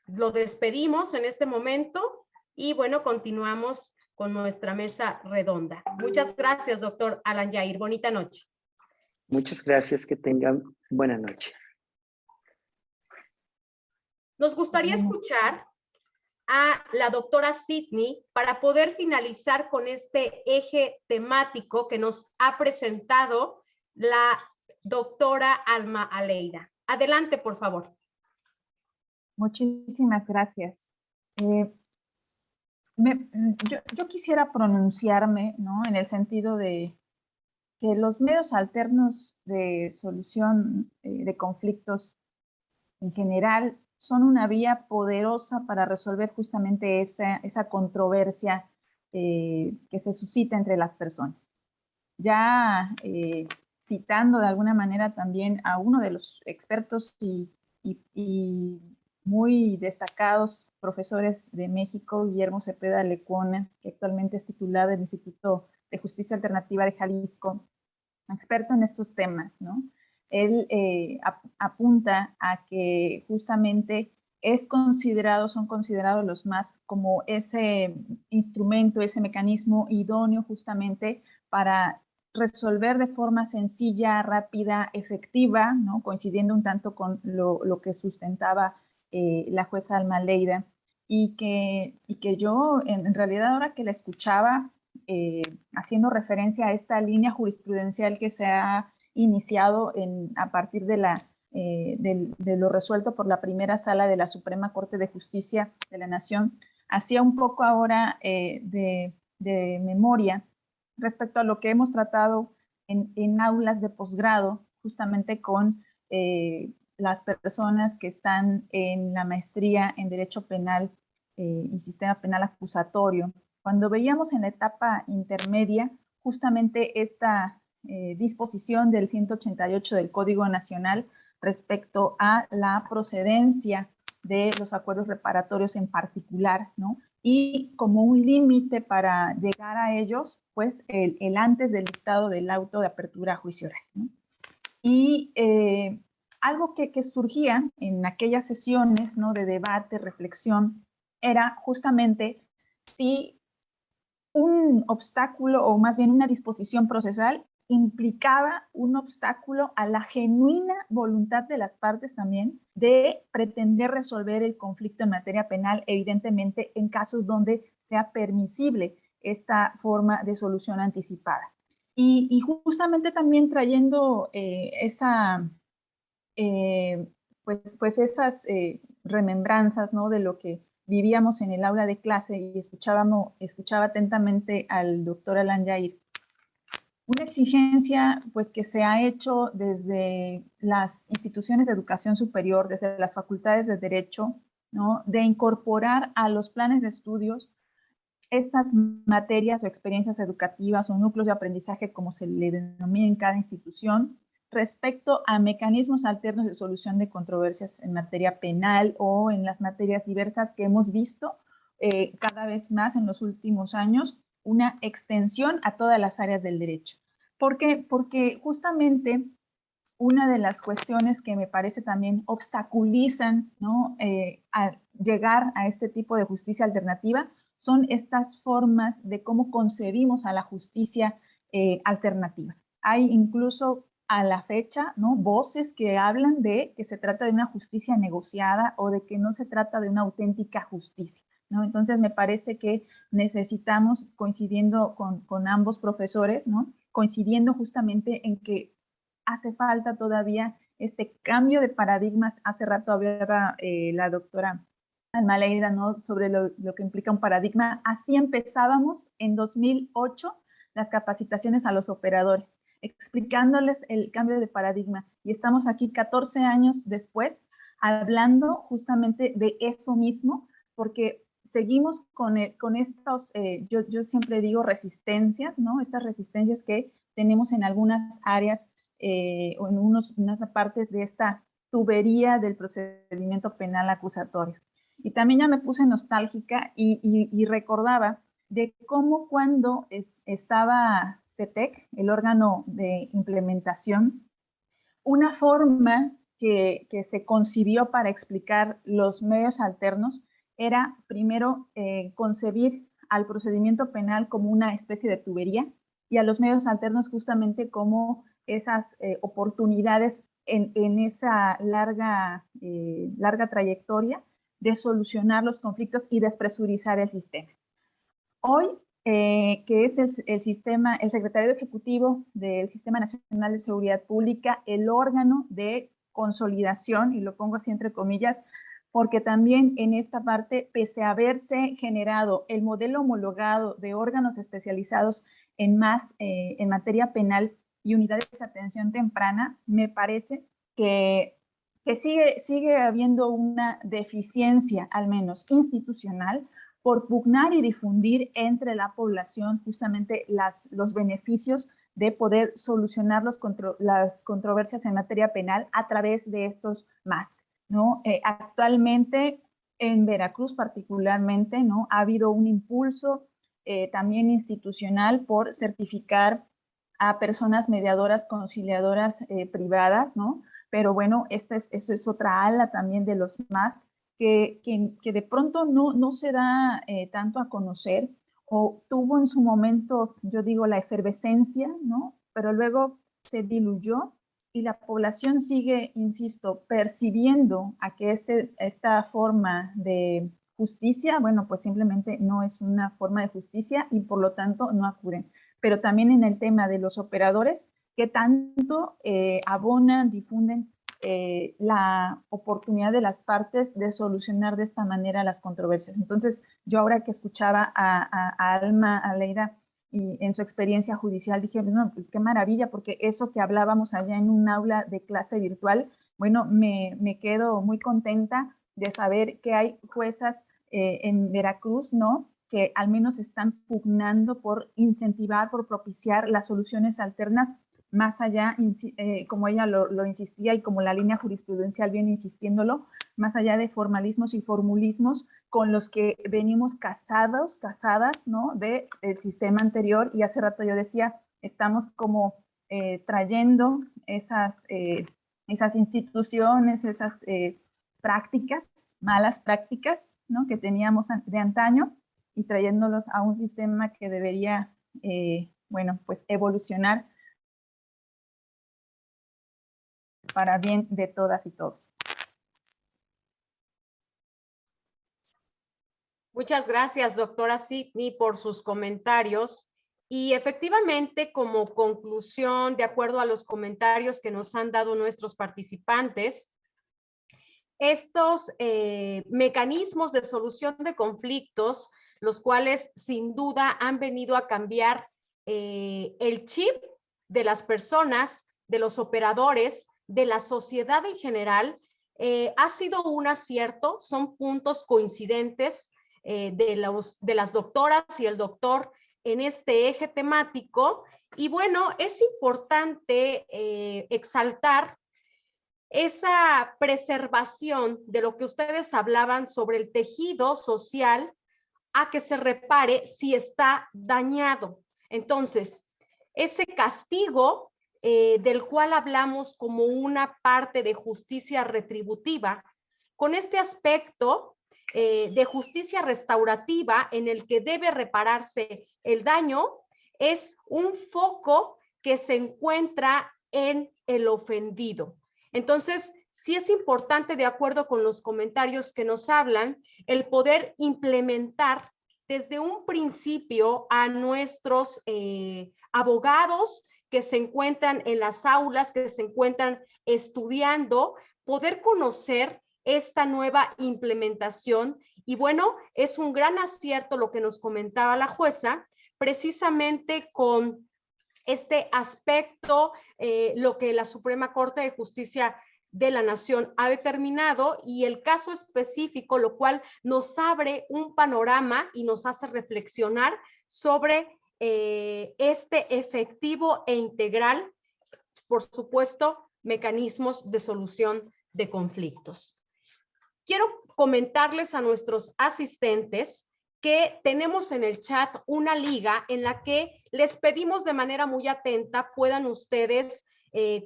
lo despedimos en este momento y bueno, continuamos con nuestra mesa redonda. Muchas gracias, doctor Alan Yair. Bonita noche. Muchas gracias, que tengan buena noche. Nos gustaría escuchar a la doctora Sidney para poder finalizar con este eje temático que nos ha presentado la doctora Alma Aleida. Adelante, por favor. Muchísimas gracias. Yo quisiera pronunciarme, ¿no?, en el sentido de que los medios alternos de solución de conflictos en general son una vía poderosa para resolver justamente esa controversia que se suscita entre las personas. Ya citando de alguna manera también a uno de los expertos y muy destacados profesores de México, Guillermo Cepeda Lecuona, que actualmente es titular del Instituto de Justicia Alternativa de Jalisco, experto en estos temas, ¿no? Él apunta a que justamente son considerados los más como ese instrumento, ese mecanismo idóneo justamente para resolver de forma sencilla, rápida, efectiva, ¿no?, coincidiendo un tanto con lo que sustentaba la jueza Alma Aleida, y que yo en realidad ahora que la escuchaba, haciendo referencia a esta línea jurisprudencial que se ha iniciado a partir de lo resuelto por la primera sala de la Suprema Corte de Justicia de la Nación, hacía un poco ahora de memoria respecto a lo que hemos tratado en aulas de posgrado, justamente con las personas que están en la maestría en Derecho Penal y Sistema Penal Acusatorio. Cuando veíamos en la etapa intermedia justamente esta disposición del 188 del Código Nacional respecto a la procedencia de los acuerdos reparatorios en particular, ¿no?, y como un límite para llegar a ellos, pues el antes del dictado del auto de apertura a juicio oral, ¿no? Y algo que surgía en aquellas sesiones, ¿no?, de debate, reflexión, era justamente si un obstáculo, o más bien una disposición procesal, implicaba un obstáculo a la genuina voluntad de las partes también de pretender resolver el conflicto en materia penal, evidentemente en casos donde sea permisible esta forma de solución anticipada. Y justamente también trayendo esas remembranzas, ¿no?, de lo que vivíamos en el aula de clase, y escuchaba atentamente al doctor Alan Yair. Una exigencia pues que se ha hecho desde las instituciones de educación superior, desde las facultades de Derecho, ¿no?, de incorporar a los planes de estudios estas materias o experiencias educativas o núcleos de aprendizaje, como se le denomina en cada institución, respecto a mecanismos alternos de solución de controversias en materia penal o en las materias diversas que hemos visto cada vez más en los últimos años, una extensión a todas las áreas del derecho. ¿Por qué? Porque justamente una de las cuestiones que me parece también obstaculizan, ¿no?, a llegar a este tipo de justicia alternativa son estas formas de cómo concebimos a la justicia alternativa. Hay incluso a la fecha, ¿no?, voces que hablan de que se trata de una justicia negociada o de que no se trata de una auténtica justicia, ¿no? Entonces me parece que necesitamos, coincidiendo con ambos profesores, ¿no? Coincidiendo justamente en que hace falta todavía este cambio de paradigmas. Hace rato hablaba la doctora Alma Leida, ¿no? Sobre lo que implica un paradigma. Así empezábamos en 2008 las capacitaciones a los operadores, explicándoles el cambio de paradigma. Y estamos aquí 14 años después hablando justamente de eso mismo, porque seguimos con estos, yo siempre digo resistencias, ¿no? Estas resistencias que tenemos en algunas áreas o en unas partes de esta tubería del procedimiento penal acusatorio. Y también ya me puse nostálgica y recordaba de cómo cuando estaba CETEC, el órgano de implementación, una forma que se concibió para explicar los medios alternos era primero concebir al procedimiento penal como una especie de tubería y a los medios alternos justamente como esas oportunidades en esa larga trayectoria de solucionar los conflictos y despresurizar el sistema. Hoy, que es el sistema, el secretario ejecutivo del Sistema Nacional de Seguridad Pública, el órgano de consolidación, y lo pongo así entre comillas, porque también en esta parte, pese a haberse generado el modelo homologado de órganos especializados en materia penal y unidades de atención temprana, me parece que sigue habiendo una deficiencia, al menos institucional, por pugnar y difundir entre la población justamente los beneficios de poder solucionar las controversias en materia penal a través de estos MASC, ¿no? Actualmente, en Veracruz particularmente, ¿no? Ha habido un impulso también institucional por certificar a personas mediadoras, conciliadoras privadas, ¿no? Pero bueno, esa es otra ala también de los MASC, que de pronto no se da tanto a conocer, o tuvo en su momento, yo digo, la efervescencia, ¿no? Pero luego se diluyó y la población sigue, insisto, percibiendo a que esta forma de justicia, bueno, pues simplemente no es una forma de justicia y por lo tanto no acuden. Pero también en el tema de los operadores, que tanto abonan, difunden la oportunidad de las partes de solucionar de esta manera las controversias. Entonces, yo ahora que escuchaba a Alma Leida y en su experiencia judicial, dije, no, pues qué maravilla, porque eso que hablábamos allá en un aula de clase virtual, bueno, me quedo muy contenta de saber que hay juezas en Veracruz, ¿no?, que al menos están pugnando por incentivar, por propiciar las soluciones alternas, más allá, como ella lo insistía y como la línea jurisprudencial viene insistiéndolo, más allá de formalismos y formulismos con los que venimos casadas, ¿no?, del sistema anterior. Y hace rato yo decía, estamos como trayendo esas instituciones, esas prácticas, malas prácticas, ¿no?, que teníamos de antaño, y trayéndolos a un sistema que debería, bueno, pues evolucionar para bien de todas y todos. Muchas gracias, doctora Sidney, por sus comentarios. Y efectivamente, como conclusión, de acuerdo a los comentarios que nos han dado nuestros participantes, estos mecanismos de solución de conflictos, los cuales sin duda han venido a cambiar el chip de las personas, de los operadores, de la sociedad en general, ha sido un acierto, son puntos coincidentes de las doctoras y el doctor en este eje temático. Y bueno, es importante exaltar esa preservación de lo que ustedes hablaban sobre el tejido social a que se repare si está dañado. Entonces, ese castigo del cual hablamos como una parte de justicia retributiva, con este aspecto de justicia restaurativa en el que debe repararse el daño, es un foco que se encuentra en el ofendido. Entonces, sí es importante, de acuerdo con los comentarios que nos hablan, el poder implementar desde un principio a nuestros abogados que se encuentran en las aulas, que se encuentran estudiando, poder conocer esta nueva implementación. Y bueno, es un gran acierto lo que nos comentaba la jueza, precisamente con este aspecto, lo que la Suprema Corte de Justicia de la Nación ha determinado, y el caso específico, lo cual nos abre un panorama y nos hace reflexionar sobre este efectivo e integral, por supuesto, mecanismos de solución de conflictos. Quiero comentarles a nuestros asistentes que tenemos en el chat una liga en la que les pedimos de manera muy atenta puedan ustedes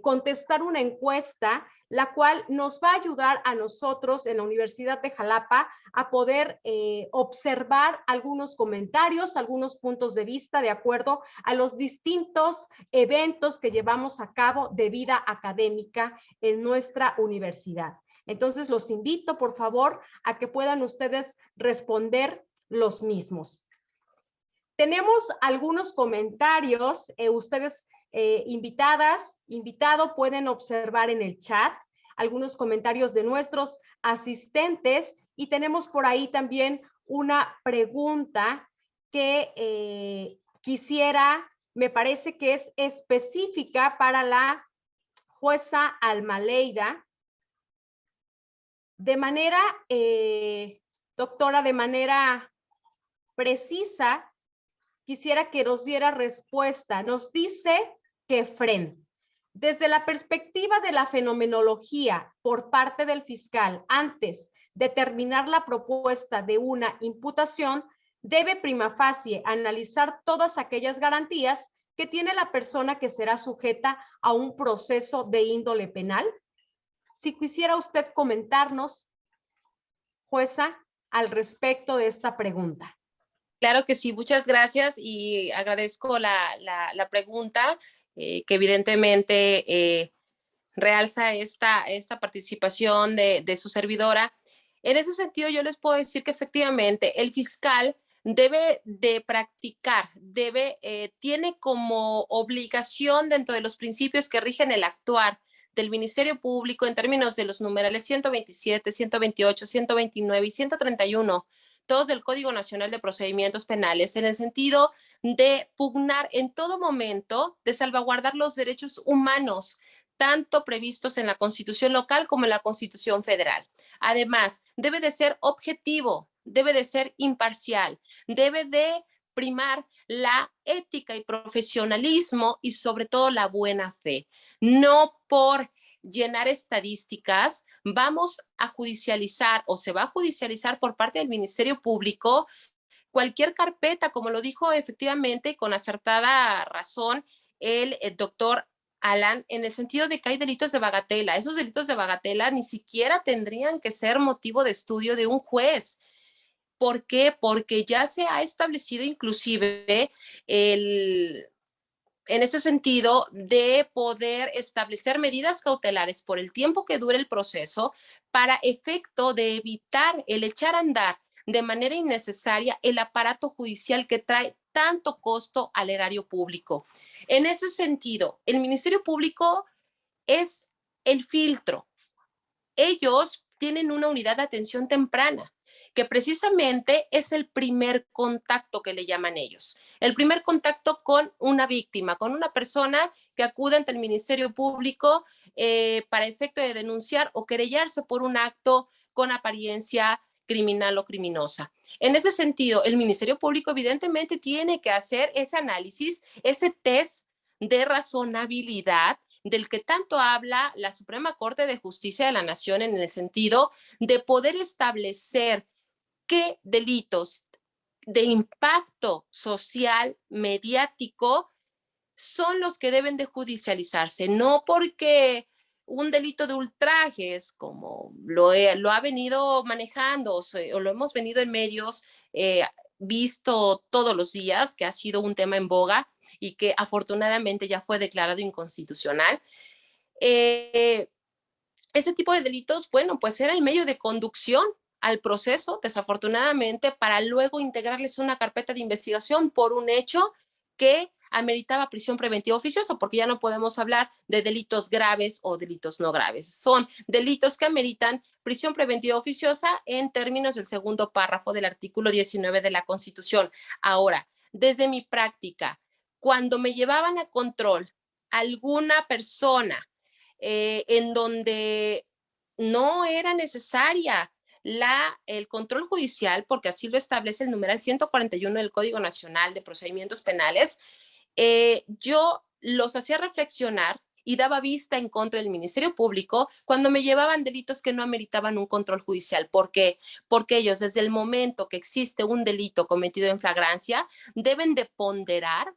contestar una encuesta, la cual nos va a ayudar a nosotros en la Universidad de Jalapa a poder observar algunos comentarios, algunos puntos de vista de acuerdo a los distintos eventos que llevamos a cabo de vida académica en nuestra universidad. Entonces, los invito, por favor, a que puedan ustedes responder los mismos. Tenemos algunos comentarios, ustedes invitado, pueden observar en el chat algunos comentarios de nuestros asistentes, y tenemos por ahí también una pregunta que quisiera, me parece que es específica para la jueza Almaleida. De manera, doctora, de manera precisa, quisiera que nos diera respuesta. Nos dice que Fren, desde la perspectiva de la fenomenología por parte del fiscal, antes de terminar la propuesta de una imputación, debe prima facie analizar todas aquellas garantías que tiene la persona que será sujeta a un proceso de índole penal. Si quisiera usted comentarnos, jueza, al respecto de esta pregunta. Claro que sí, muchas gracias y agradezco la pregunta que evidentemente realza esta participación de su servidora. En ese sentido, yo les puedo decir que efectivamente el fiscal debe de practicar, tiene como obligación dentro de los principios que rigen el actuar del Ministerio Público en términos de los numerales 127, 128, 129 y 131, todos del Código Nacional de Procedimientos Penales, en el sentido de pugnar en todo momento, de salvaguardar los derechos humanos, tanto previstos en la Constitución local como en la Constitución federal. Además, debe de ser objetivo, debe de ser imparcial, debe de primar la ética y profesionalismo y sobre todo la buena fe. No por llenar estadísticas vamos a judicializar o se va a judicializar por parte del Ministerio Público cualquier carpeta, como lo dijo efectivamente con acertada razón el doctor Alan, en el sentido de que hay delitos de bagatela. Esos delitos de bagatela ni siquiera tendrían que ser motivo de estudio de un juez. ¿Por qué? Porque ya se ha establecido inclusive en ese sentido de poder establecer medidas cautelares por el tiempo que dure el proceso para efecto de evitar el echar a andar de manera innecesaria el aparato judicial que trae tanto costo al erario público. En ese sentido, el Ministerio Público es el filtro. Ellos tienen una unidad de atención temprana, que precisamente es el primer contacto que le llaman ellos. El primer contacto con una víctima, con una persona que acude ante el Ministerio Público para efecto de denunciar o querellarse por un acto con apariencia criminal o criminosa. En ese sentido, el Ministerio Público evidentemente tiene que hacer ese análisis, ese test de razonabilidad del que tanto habla la Suprema Corte de Justicia de la Nación, en el sentido de poder establecer qué delitos de impacto social, mediático, son los que deben de judicializarse, no porque un delito de ultrajes, como lo ha venido manejando o lo hemos venido en medios visto todos los días, que ha sido un tema en boga y que afortunadamente ya fue declarado inconstitucional. ese tipo de delitos, bueno, pues era el medio de conducción al proceso, desafortunadamente, para luego integrarles una carpeta de investigación por un hecho que ameritaba prisión preventiva oficiosa, porque ya no podemos hablar de delitos graves o delitos no graves. Son delitos que ameritan prisión preventiva oficiosa en términos del segundo párrafo del artículo 19 de la Constitución. Ahora, desde mi práctica, cuando me llevaban a control alguna persona en donde no era necesaria el control judicial, porque así lo establece el numeral 141 del Código Nacional de Procedimientos Penales, yo los hacía reflexionar y daba vista en contra del Ministerio Público cuando me llevaban delitos que no ameritaban un control judicial. ¿Por qué? Porque ellos, desde el momento que existe un delito cometido en flagrancia, deben de ponderar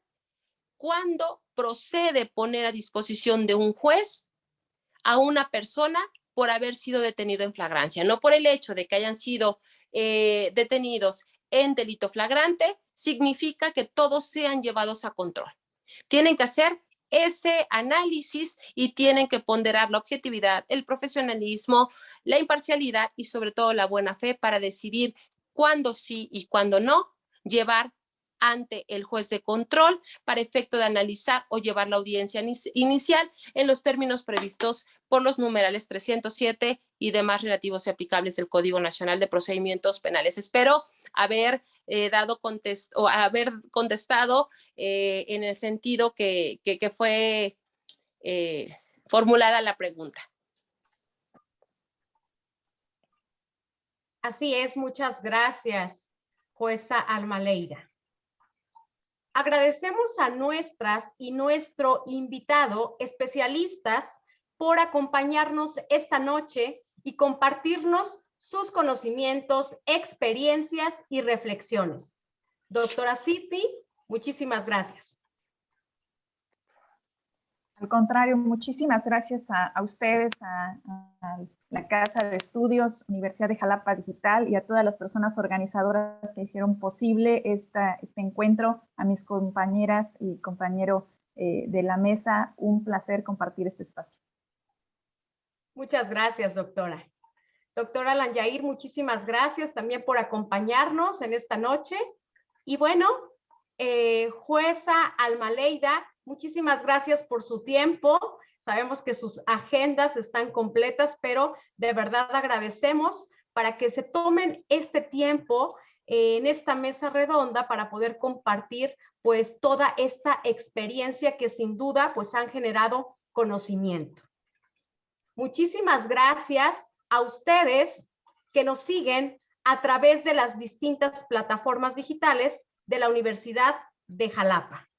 cuándo procede poner a disposición de un juez a una persona por haber sido detenido en flagrancia, no por el hecho de que hayan sido detenidos en delito flagrante, significa que todos sean llevados a control. Tienen que hacer ese análisis y tienen que ponderar la objetividad, el profesionalismo, la imparcialidad y sobre todo la buena fe para decidir cuándo sí y cuándo no llevar ante el juez de control para efecto de analizar o llevar la audiencia inicial en los términos previstos por los numerales 307 y demás relativos y aplicables del Código Nacional de Procedimientos Penales. Espero haber haber contestado en el sentido que fue formulada la pregunta. Así es, muchas gracias, jueza Alma Leyda. Agradecemos a nuestras y nuestro invitado, especialistas, por acompañarnos esta noche y compartirnos sus conocimientos, experiencias y reflexiones. Doctora Sidney, muchísimas gracias. Al contrario, muchísimas gracias a ustedes, a la Casa de Estudios, Universidad de Jalapa Digital y a todas las personas organizadoras que hicieron posible este encuentro, a mis compañeras y compañero de la mesa. Un placer compartir este espacio. Muchas gracias, doctora. Doctora Lanyair, muchísimas gracias también por acompañarnos en esta noche. Y bueno, jueza Alma Leyda, muchísimas gracias por su tiempo. Sabemos que sus agendas están completas, pero de verdad agradecemos para que se tomen este tiempo en esta mesa redonda para poder compartir pues toda esta experiencia que sin duda pues han generado conocimiento. Muchísimas gracias a ustedes que nos siguen a través de las distintas plataformas digitales de la Universidad de Jalapa.